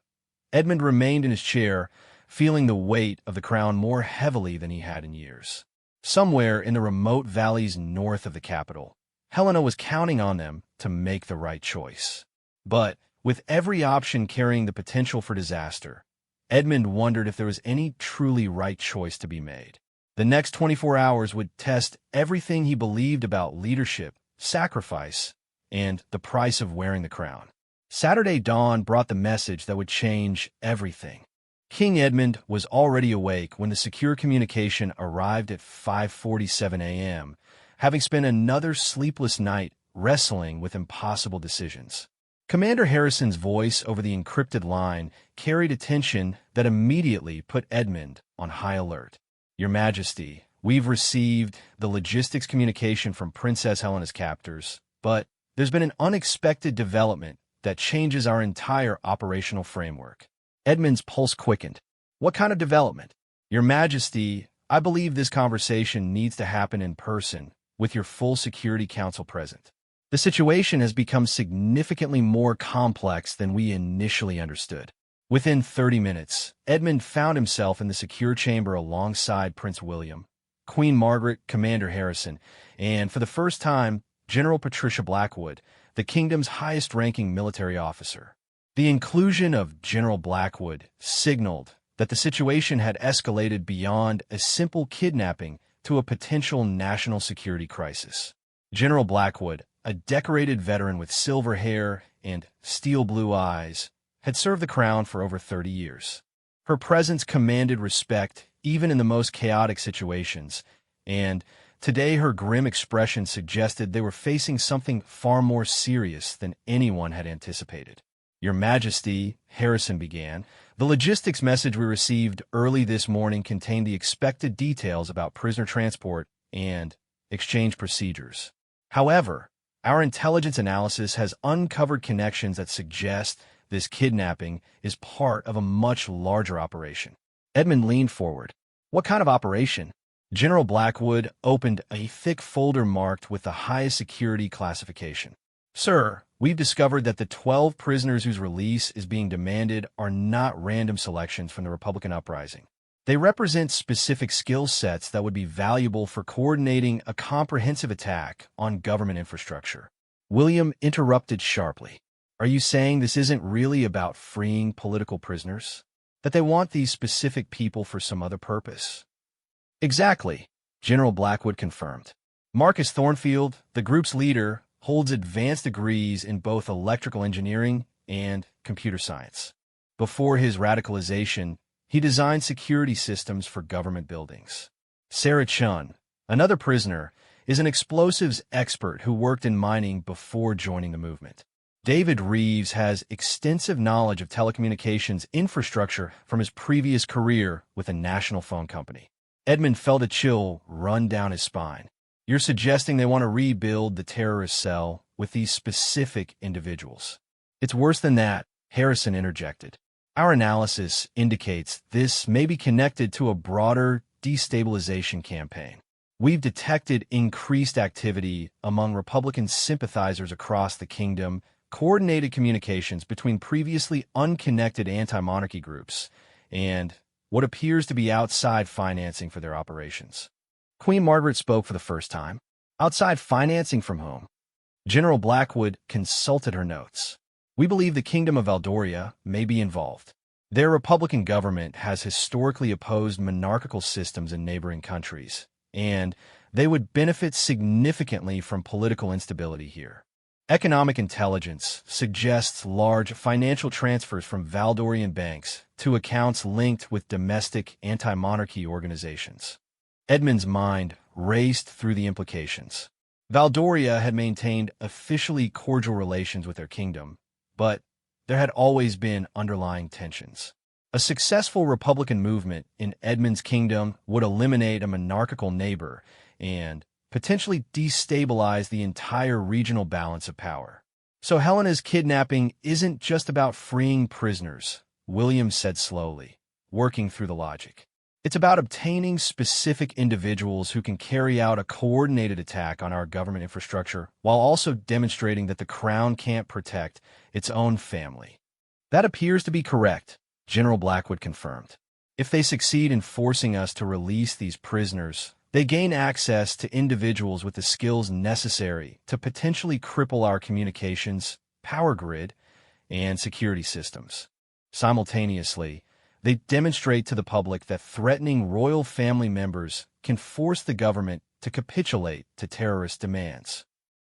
Edmund remained in his chair, feeling the weight of the crown more heavily than he had in years. Somewhere in the remote valleys north of the capital, Helena was counting on them to make the right choice. But with every option carrying the potential for disaster, Edmund wondered if there was any truly right choice to be made. The next 24 hours would test everything he believed about leadership, sacrifice, and the price of wearing the crown. Saturday dawn brought the message that would change everything. King Edmund was already awake when the secure communication arrived at 5:47 a.m., having spent another sleepless night wrestling with impossible decisions. Commander Harrison's voice over the encrypted line carried a tension that immediately put Edmund on high alert. "Your Majesty, we've received the logistics communication from Princess Helena's captors, but there's been an unexpected development that changes our entire operational framework." Edmund's pulse quickened. "What kind of development?" "Your Majesty, I believe this conversation needs to happen in person, with your full Security Council present. The situation has become significantly more complex than we initially understood." Within 30 minutes, Edmund found himself in the secure chamber alongside Prince William, Queen Margaret, Commander Harrison, and for the first time, General Patricia Blackwood, the kingdom's highest-ranking military officer. The inclusion of General Blackwood signaled that the situation had escalated beyond a simple kidnapping to a potential national security crisis. General Blackwood, a decorated veteran with silver hair and steel blue eyes, had served the crown for over 30 years. Her presence commanded respect even in the most chaotic situations, and today her grim expression suggested they were facing something far more serious than anyone had anticipated. "Your Majesty," Harrison began, "the logistics message we received early this morning contained the expected details about prisoner transport and exchange procedures. However, our intelligence analysis has uncovered connections that suggest this kidnapping is part of a much larger operation." Edmund leaned forward. "What kind of operation?" General Blackwood opened a thick folder marked with the highest security classification. "Sir, we've discovered that the 12 prisoners whose release is being demanded are not random selections from the Republican uprising. They represent specific skill sets that would be valuable for coordinating a comprehensive attack on government infrastructure." William interrupted sharply. "Are you saying this isn't really about freeing political prisoners? That they want these specific people for some other purpose?" "Exactly," General Blackwood confirmed. "Marcus Thornfield, the group's leader, holds advanced degrees in both electrical engineering and computer science. Before his radicalization, he designed security systems for government buildings. Sarah Chun, another prisoner, is an explosives expert who worked in mining before joining the movement. David Reeves has extensive knowledge of telecommunications infrastructure from his previous career with a national phone company." Edmund felt a chill run down his spine. "You're suggesting they want to rebuild the terrorist cell with these specific individuals?" "It's worse than that," Harrison interjected. "Our analysis indicates this may be connected to a broader destabilization campaign. We've detected increased activity among Republican sympathizers across the kingdom, coordinated communications between previously unconnected anti-monarchy groups, and what appears to be outside financing for their operations." Queen Margaret spoke for the first time. "Outside financing from whom?" General Blackwood consulted her notes. "We believe the Kingdom of Valdoria may be involved. Their Republican government has historically opposed monarchical systems in neighboring countries, and they would benefit significantly from political instability here. Economic intelligence suggests large financial transfers from Valdorian banks to accounts linked with domestic anti-monarchy organizations." Edmund's mind raced through the implications. Valdoria had maintained officially cordial relations with their kingdom, but there had always been underlying tensions. A successful Republican movement in Edmund's kingdom would eliminate a monarchical neighbor and potentially destabilize the entire regional balance of power. "So Helena's kidnapping isn't just about freeing prisoners," William said slowly, working through the logic. "It's about obtaining specific individuals who can carry out a coordinated attack on our government infrastructure while also demonstrating that the crown can't protect its own family." "That appears to be correct," General Blackwood confirmed. "If they succeed in forcing us to release these prisoners, they gain access to individuals with the skills necessary to potentially cripple our communications, power grid, and security systems. Simultaneously, they demonstrate to the public that threatening royal family members can force the government to capitulate to terrorist demands."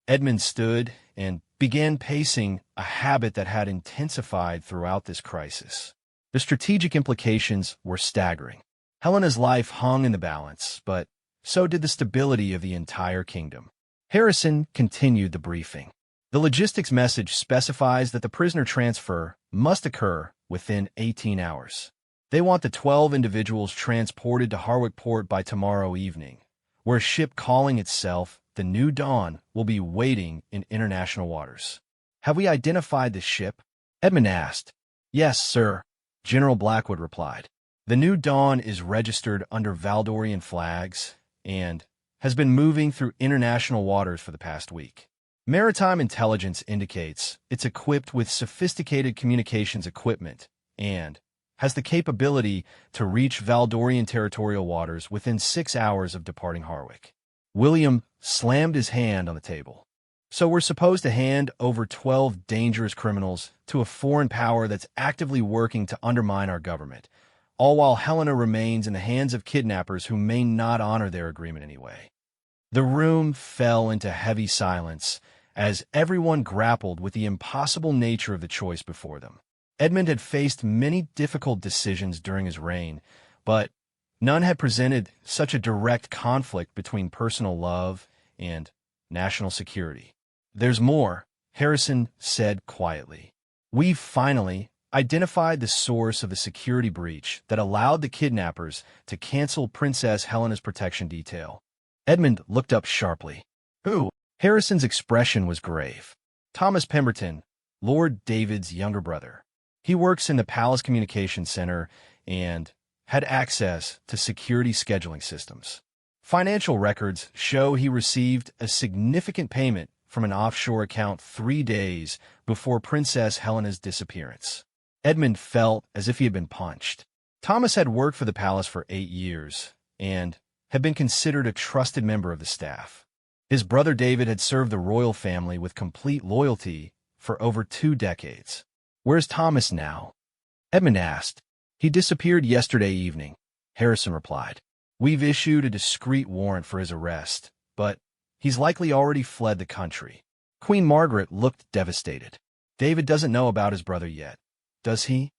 Edmund stood and began pacing, a habit that had intensified throughout this crisis. The strategic implications were staggering. Helena's life hung in the balance, but so did the stability of the entire kingdom. Harrison continued the briefing. The logistics message specifies that the prisoner transfer must occur within 18 hours. They want the 12 individuals transported to Harwich Port by tomorrow evening, where a ship calling itself the New Dawn will be waiting in international waters. Have we identified the ship? Edmund asked. Yes, sir, General Blackwood replied. The New Dawn is registered under Valdorian flags and has been moving through international waters for the past week. Maritime intelligence indicates it's equipped with sophisticated communications equipment and has the capability to reach Valdorian territorial waters within 6 hours of departing Harwich. William slammed his hand on the table. So we're supposed to hand over 12 dangerous criminals to a foreign power that's actively working to undermine our government, all while Helena remains in the hands of kidnappers who may not honor their agreement anyway. The room fell into heavy silence as everyone grappled with the impossible nature of the choice before them. Edmund had faced many difficult decisions during his reign, but none had presented such a direct conflict between personal love and national security. There's more, Harrison said quietly. We've finally identified the source of the security breach that allowed the kidnappers to cancel Princess Helena's protection detail. Edmund looked up sharply. Who? Harrison's expression was grave. Thomas Pemberton, Lord David's younger brother. He works in the Palace Communications Center and had access to security scheduling systems. Financial records show he received a significant payment from an offshore account 3 days before Princess Helena's disappearance. Edmund felt as if he had been punched. Thomas had worked for the palace for 8 years and had been considered a trusted member of the staff. His brother David had served the royal family with complete loyalty for over 2 decades. Where's Thomas now? Edmund asked. He disappeared yesterday evening, Harrison replied. We've issued a discreet warrant for his arrest, but he's likely already fled the country. Queen Margaret looked devastated. David doesn't know about his brother yet, does he?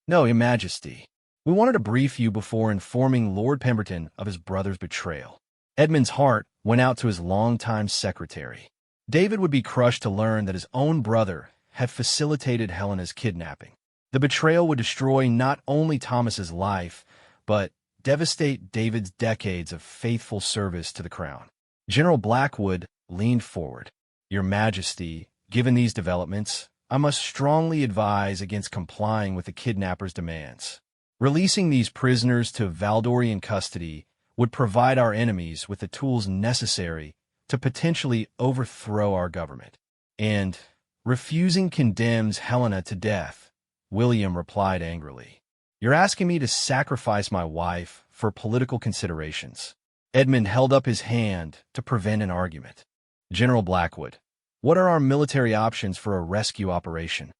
No, Your Majesty. We wanted to brief you before informing Lord Pemberton of his brother's betrayal. Edmund's heart went out to his longtime secretary. David would be crushed to learn that his own brother had facilitated Helena's kidnapping. The betrayal would destroy not only Thomas's life, but devastate David's decades of faithful service to the crown. General Blackwood leaned forward. Your Majesty, given these developments, I must strongly advise against complying with the kidnappers' demands. Releasing these prisoners to Valdorian custody would provide our enemies with the tools necessary to potentially overthrow our government. And refusing condemns Helena to death, William replied angrily. You're asking me to sacrifice my wife for political considerations. Edmund held up his hand to prevent an argument. General Blackwood, what are our military options for a rescue operation?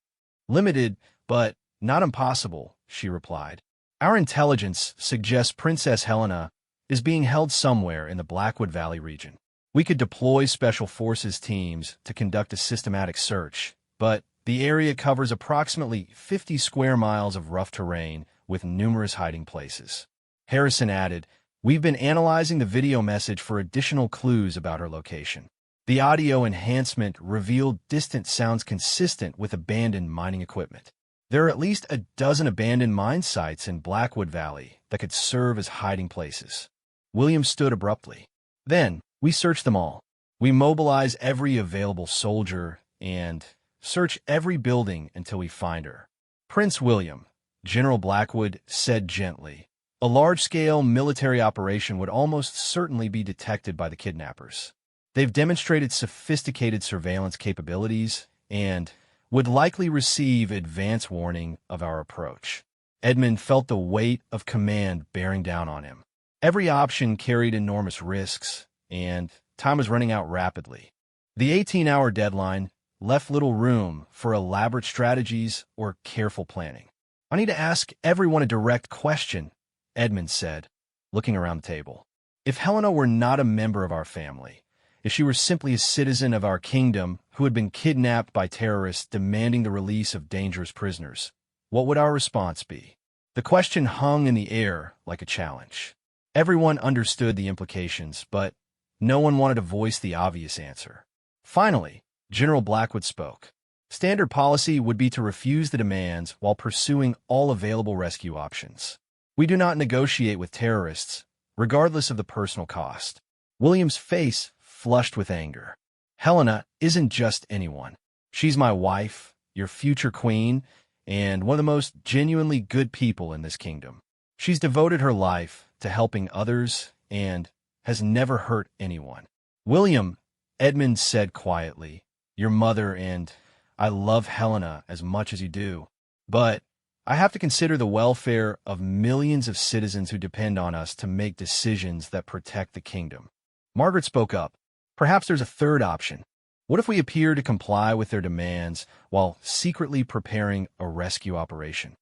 Limited, but not impossible, she replied. Our intelligence suggests Princess Helena is being held somewhere in the Blackwood Valley region. We could deploy special forces teams to conduct a systematic search, but the area covers approximately 50 square miles of rough terrain with numerous hiding places. Harrison added, we've been analyzing the video message for additional clues about her location. The audio enhancement revealed distant sounds consistent with abandoned mining equipment. There are at least a dozen abandoned mine sites in Blackwood Valley that could serve as hiding places. William stood abruptly. Then, we search them all. We mobilize every available soldier and search every building until we find her. Prince William, General Blackwood said gently, a large-scale military operation would almost certainly be detected by the kidnappers. They've demonstrated sophisticated surveillance capabilities and would likely receive advance warning of our approach. Edmund felt the weight of command bearing down on him. Every option carried enormous risks, and time was running out rapidly. The 18-hour deadline left little room for elaborate strategies or careful planning. I need to ask everyone a direct question, Edmund said, looking around the table. If Helena were not a member of our family, if she were simply a citizen of our kingdom who had been kidnapped by terrorists demanding the release of dangerous prisoners, what would our response be? The question hung in the air like a challenge. Everyone understood the implications, but no one wanted to voice the obvious answer. Finally, General Blackwood spoke. Standard policy would be to refuse the demands while pursuing all available rescue options. We do not negotiate with terrorists, regardless of the personal cost. William's face flushed with anger. Helena isn't just anyone. She's my wife, your future queen, and one of the most genuinely good people in this kingdom. She's devoted her life to helping others and has never hurt anyone. William, Edmund said quietly, your mother and I love Helena as much as you do, but I have to consider the welfare of millions of citizens who depend on us to make decisions that protect the kingdom. Margaret spoke up. Perhaps there's a third option. What if we appear to comply with their demands while secretly preparing a rescue operation?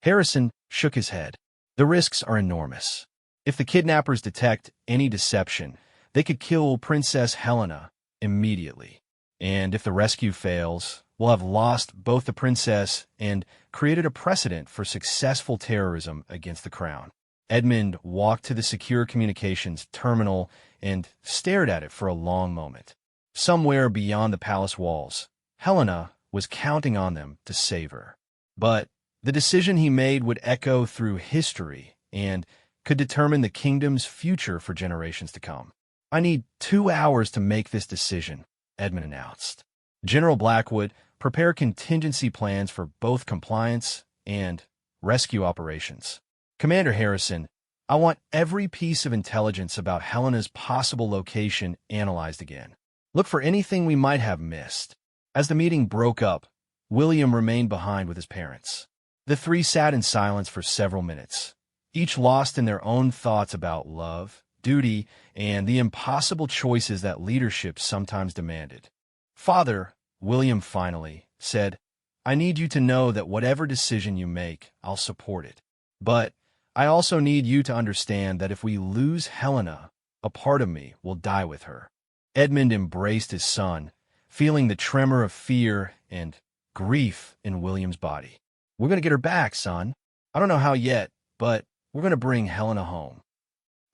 Harrison shook his head. The risks are enormous. If the kidnappers detect any deception, they could kill Princess Helena immediately. And if the rescue fails, we'll have lost both the princess and created a precedent for successful terrorism against the crown. Edmund walked to the secure communications terminal and stared at it for a long moment. Somewhere beyond the palace walls, Helena was counting on them to save her. But the decision he made would echo through history and could determine the kingdom's future for generations to come. I need 2 hours to make this decision, Edmund announced. General Blackwood, prepare contingency plans for both compliance and rescue operations. Commander Harrison, I want every piece of intelligence about Helena's possible location analyzed again. Look for anything we might have missed. As the meeting broke up, William remained behind with his parents. The three sat in silence for several minutes, each lost in their own thoughts about love, duty, and the impossible choices that leadership sometimes demanded. Father, William finally said, I need you to know that whatever decision you make, I'll support it. But I also need you to understand that if we lose Helena, a part of me will die with her. Edmund embraced his son, feeling the tremor of fear and grief in William's body. We're going to get her back, son. I don't know how yet, but we're going to bring Helena home.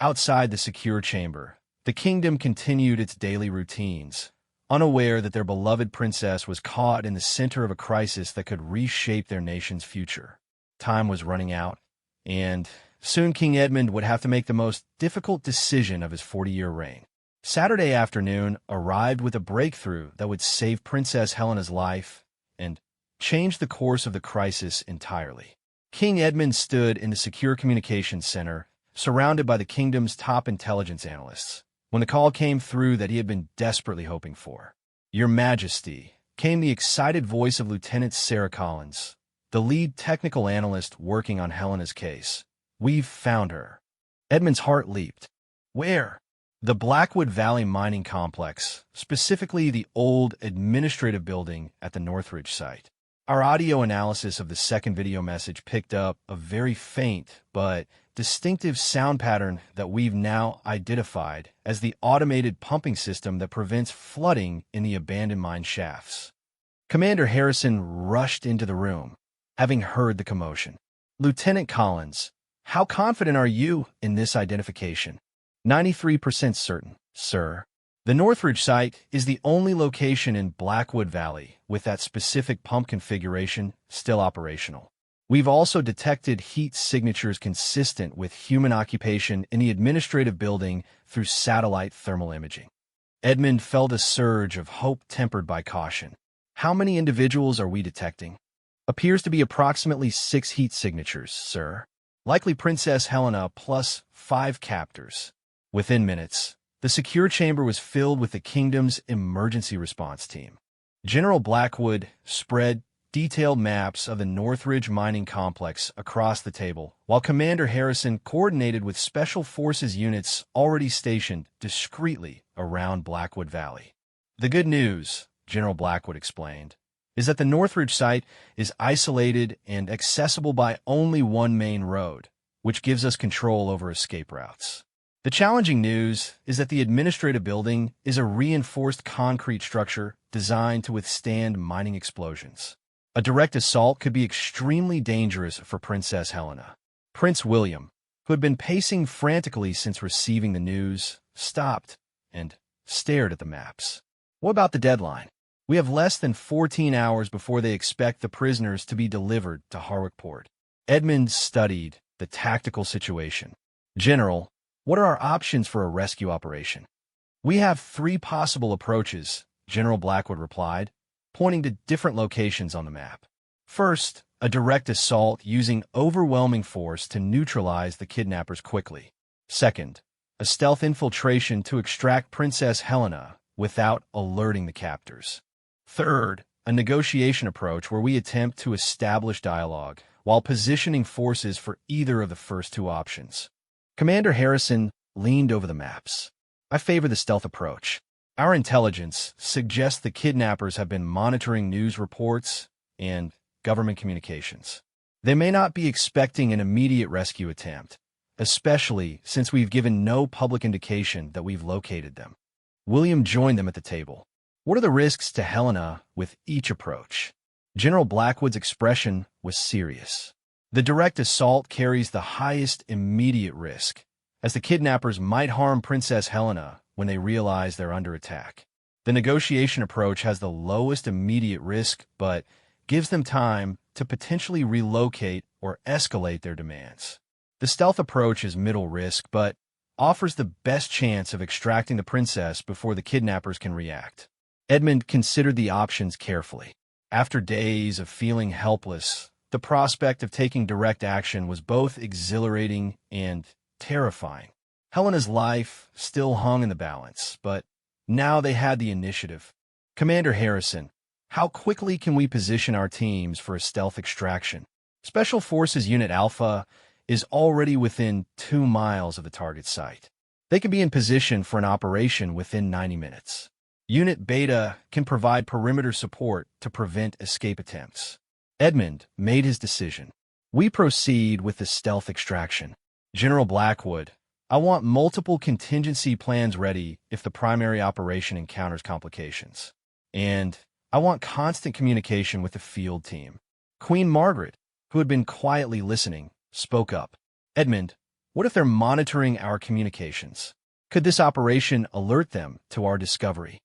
Outside the secure chamber, the kingdom continued its daily routines, unaware that their beloved princess was caught in the center of a crisis that could reshape their nation's future. Time was running out, and soon King Edmund would have to make the most difficult decision of his 40-year reign. Saturday afternoon arrived with a breakthrough that would save Princess Helena's life and change the course of the crisis entirely. King Edmund stood in the secure communications center, surrounded by the kingdom's top intelligence analysts, when the call came through that he had been desperately hoping for. Your Majesty, came the excited voice of Lieutenant Sarah Collins, the lead technical analyst working on Helena's case. We've found her. Edmund's heart leaped. Where? The Blackwood Valley mining complex, specifically the old administrative building at the Northridge site. Our audio analysis of the second video message picked up a very faint but distinctive sound pattern that we've now identified as the automated pumping system that prevents flooding in the abandoned mine shafts. Commander Harrison rushed into the room, having heard the commotion. Lieutenant Collins, how confident are you in this identification? 93% certain, sir. The Northridge site is the only location in Blackwood Valley with that specific pump configuration still operational. We've also detected heat signatures consistent with human occupation in the administrative building through satellite thermal imaging. Edmund felt a surge of hope tempered by caution. How many individuals are we detecting? Appears to be approximately 6 heat signatures, sir. Likely Princess Helena plus 5 captors. Within minutes, the secure chamber was filled with the kingdom's emergency response team. General Blackwood spread detailed maps of the Northridge mining complex across the table, while Commander Harrison coordinated with Special Forces units already stationed discreetly around Blackwood Valley. The good news, General Blackwood explained, is that the Northridge site is isolated and accessible by only one main road, which gives us control over escape routes. The challenging news is that the administrative building is a reinforced concrete structure designed to withstand mining explosions. A direct assault could be extremely dangerous for Princess Helena. Prince William, who had been pacing frantically since receiving the news, stopped and stared at the maps. What about the deadline? We have less than 14 hours before they expect the prisoners to be delivered to Harwickport. Edmund studied the tactical situation. General, what are our options for a rescue operation? We have 3 possible approaches, General Blackwood replied, pointing to different locations on the map. First, a direct assault using overwhelming force to neutralize the kidnappers quickly. Second, a stealth infiltration to extract Princess Helena without alerting the captors. Third, a negotiation approach where we attempt to establish dialogue while positioning forces for either of the first 2 options. Commander Harrison leaned over the maps. I favor the stealth approach. Our intelligence suggests the kidnappers have been monitoring news reports and government communications. They may not be expecting an immediate rescue attempt, especially since we've given no public indication that we've located them. William joined them at the table. What are the risks to Helena with each approach? General Blackwood's expression was serious. The direct assault carries the highest immediate risk, as the kidnappers might harm Princess Helena when they realize they're under attack. The negotiation approach has the lowest immediate risk, but gives them time to potentially relocate or escalate their demands. The stealth approach is middle risk, but offers the best chance of extracting the princess before the kidnappers can react. Edmund considered the options carefully. After days of feeling helpless, the prospect of taking direct action was both exhilarating and terrifying. Helena's life still hung in the balance, but now they had the initiative. Commander Harrison, how quickly can we position our teams for a stealth extraction? Special Forces Unit Alpha is already within 2 miles of the target site. They can be in position for an operation within 90 minutes. Unit Beta can provide perimeter support to prevent escape attempts. Edmund made his decision. We proceed with the stealth extraction. General Blackwood, I want multiple contingency plans ready if the primary operation encounters complications. And I want constant communication with the field team. Queen Margaret, who had been quietly listening, spoke up. Edmund, what if they're monitoring our communications? Could this operation alert them to our discovery?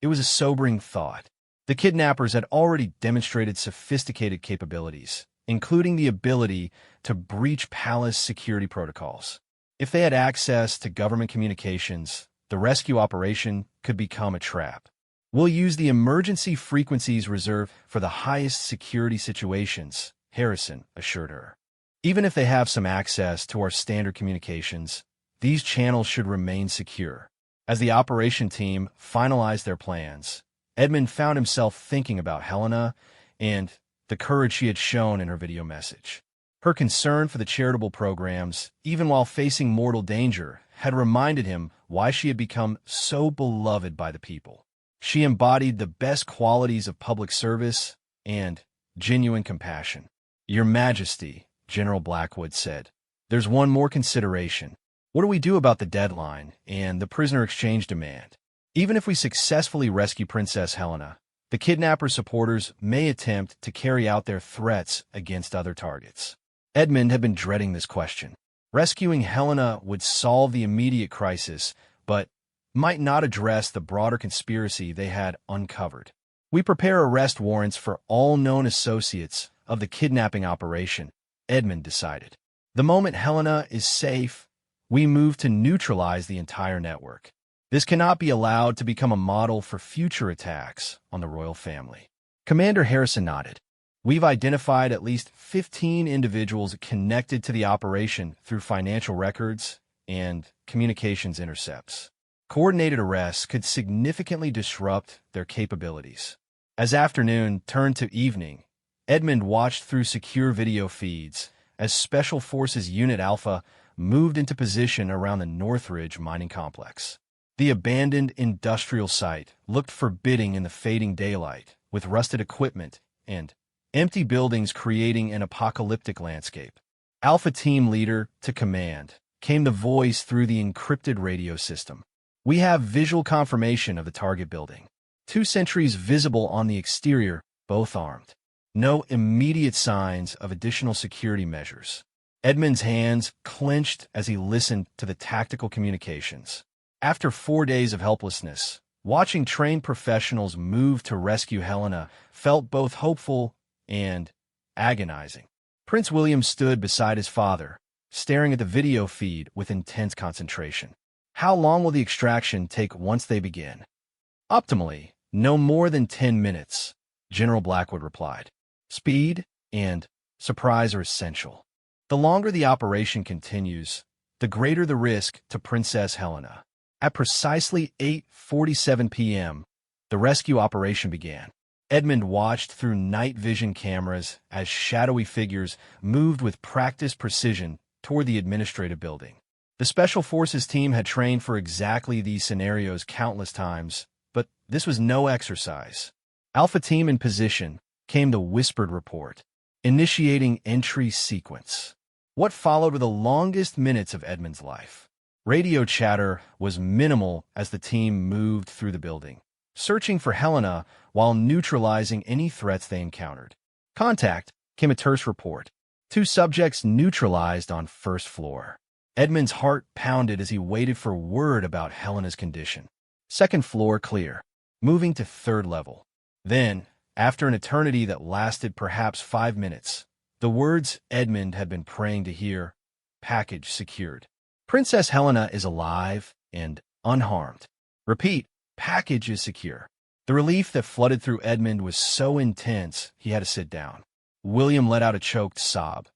It was a sobering thought. The kidnappers had already demonstrated sophisticated capabilities, including the ability to breach palace security protocols. If they had access to government communications, the rescue operation could become a trap. We'll use the emergency frequencies reserved for the highest security situations, Harrison assured her. Even if they have some access to our standard communications, these channels should remain secure. As the operation team finalized their plans, Edmund found himself thinking about Helena and the courage she had shown in her video message. Her concern for the charitable programs, even while facing mortal danger, had reminded him why she had become so beloved by the people. She embodied the best qualities of public service and genuine compassion. Your Majesty, General Blackwood said, there's one more consideration. What do we do about the deadline and the prisoner exchange demand? Even if we successfully rescue Princess Helena, the kidnapper supporters may attempt to carry out their threats against other targets. Edmund had been dreading this question. Rescuing Helena would solve the immediate crisis, but might not address the broader conspiracy they had uncovered. We prepare arrest warrants for all known associates of the kidnapping operation, Edmund decided. The moment Helena is safe, we move to neutralize the entire network. This cannot be allowed to become a model for future attacks on the royal family. Commander Harrison nodded. We've identified at least 15 individuals connected to the operation through financial records and communications intercepts. Coordinated arrests could significantly disrupt their capabilities. As afternoon turned to evening, Edmund watched through secure video feeds as Special Forces Unit Alpha moved into position around the Northridge mining complex. The abandoned industrial site looked forbidding in the fading daylight, with rusted equipment and empty buildings creating an apocalyptic landscape. Alpha Team Leader to command came the voice through the encrypted radio system. We have visual confirmation of the target building. 2 sentries visible on the exterior, both armed. No immediate signs of additional security measures. Edmund's hands clenched as he listened to the tactical communications. After 4 days of helplessness, watching trained professionals move to rescue Helena felt both hopeful and agonizing. Prince William stood beside his father, staring at the video feed with intense concentration. How long will the extraction take once they begin? Optimally, no more than 10 minutes, General Blackwood replied. Speed and surprise are essential. The longer the operation continues, the greater the risk to Princess Helena. At precisely 8:47 p.m., the rescue operation began. Edmund watched through night vision cameras as shadowy figures moved with practiced precision toward the administrative building. The Special Forces team had trained for exactly these scenarios countless times, but this was no exercise. Alpha Team in position, came the whispered report, initiating entry sequence. What followed were the longest minutes of Edmund's life. Radio chatter was minimal as the team moved through the building, searching for Helena while neutralizing any threats they encountered. Contact, came a terse report. 2 subjects neutralized on first floor. Edmund's heart pounded as he waited for word about Helena's condition. Second floor clear, moving to 3rd level. Then, after an eternity that lasted perhaps 5 minutes, the words Edmund had been praying to hear, package secured. Princess Helena is alive and unharmed. Repeat, package is secure. The relief that flooded through Edmund was so intense he had to sit down. William let out a choked sob,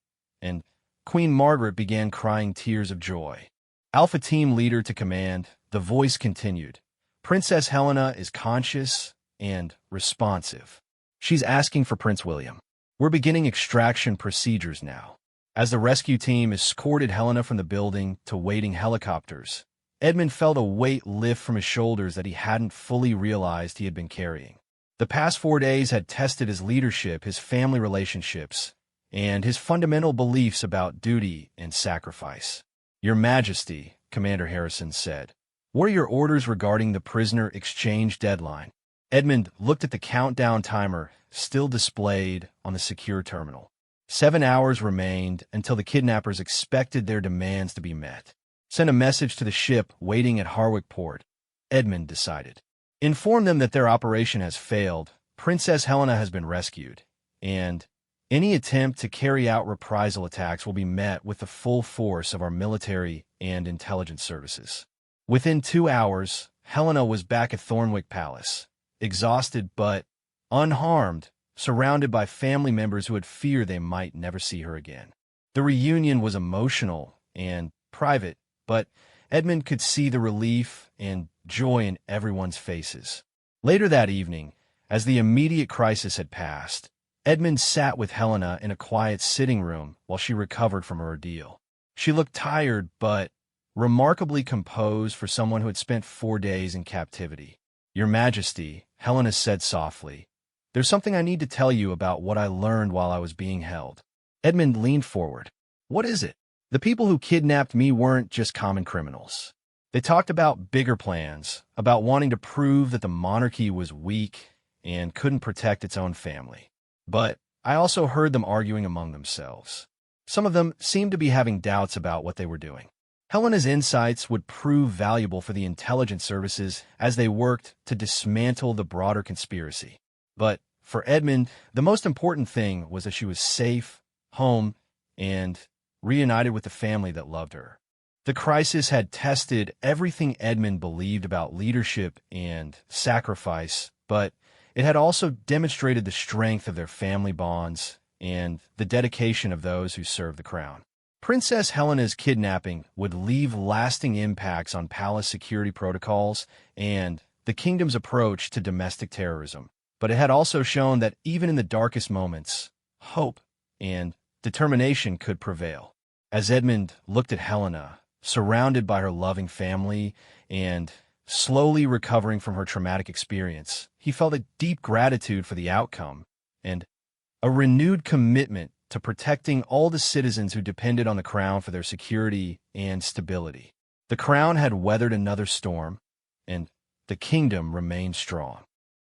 and Queen Margaret began crying tears of joy. Alpha Team leader to command, the voice continued. Princess Helena is conscious and responsive. She's asking for Prince William. We're beginning extraction procedures now. As the rescue team escorted Helena from the building to waiting helicopters, Edmund felt a weight lift from his shoulders that he hadn't fully realized he had been carrying. The past 4 days had tested his leadership, his family relationships, and his fundamental beliefs about duty and sacrifice. Your Majesty, Commander Harrison said, what are your orders regarding the prisoner exchange deadline? Edmund looked at the countdown timer still displayed on the secure terminal. 7 hours remained until the kidnappers expected their demands to be met. Send a message to the ship waiting at Harwich Port, Edmund decided. Inform them that their operation has failed, Princess Helena has been rescued, and any attempt to carry out reprisal attacks will be met with the full force of our military and intelligence services. Within 2 hours, Helena was back at Thornwick Palace, exhausted but unharmed, surrounded by family members who had feared they might never see her again. The reunion was emotional and private, but Edmund could see the relief and joy in everyone's faces. Later that evening, as the immediate crisis had passed, Edmund sat with Helena in a quiet sitting room while she recovered from her ordeal. She looked tired but remarkably composed for someone who had spent 4 days in captivity. Your Majesty, Helena said softly, there's something I need to tell you about what I learned while I was being held. Edmund leaned forward. What is it? The people who kidnapped me weren't just common criminals. They talked about bigger plans, about wanting to prove that the monarchy was weak and couldn't protect its own family. But I also heard them arguing among themselves. Some of them seemed to be having doubts about what they were doing. Helena's insights would prove valuable for the intelligence services as they worked to dismantle the broader conspiracy. But for Edmund, the most important thing was that she was safe, home, and reunited with the family that loved her. The crisis had tested everything Edmund believed about leadership and sacrifice, but it had also demonstrated the strength of their family bonds and the dedication of those who served the crown. Princess Helena's kidnapping would leave lasting impacts on palace security protocols and the kingdom's approach to domestic terrorism. But it had also shown that even in the darkest moments, hope and determination could prevail. As Edmund looked at Helena, surrounded by her loving family and slowly recovering from her traumatic experience, he felt a deep gratitude for the outcome and a renewed commitment to protecting all the citizens who depended on the crown for their security and stability. The crown had weathered another storm, and the kingdom remained strong.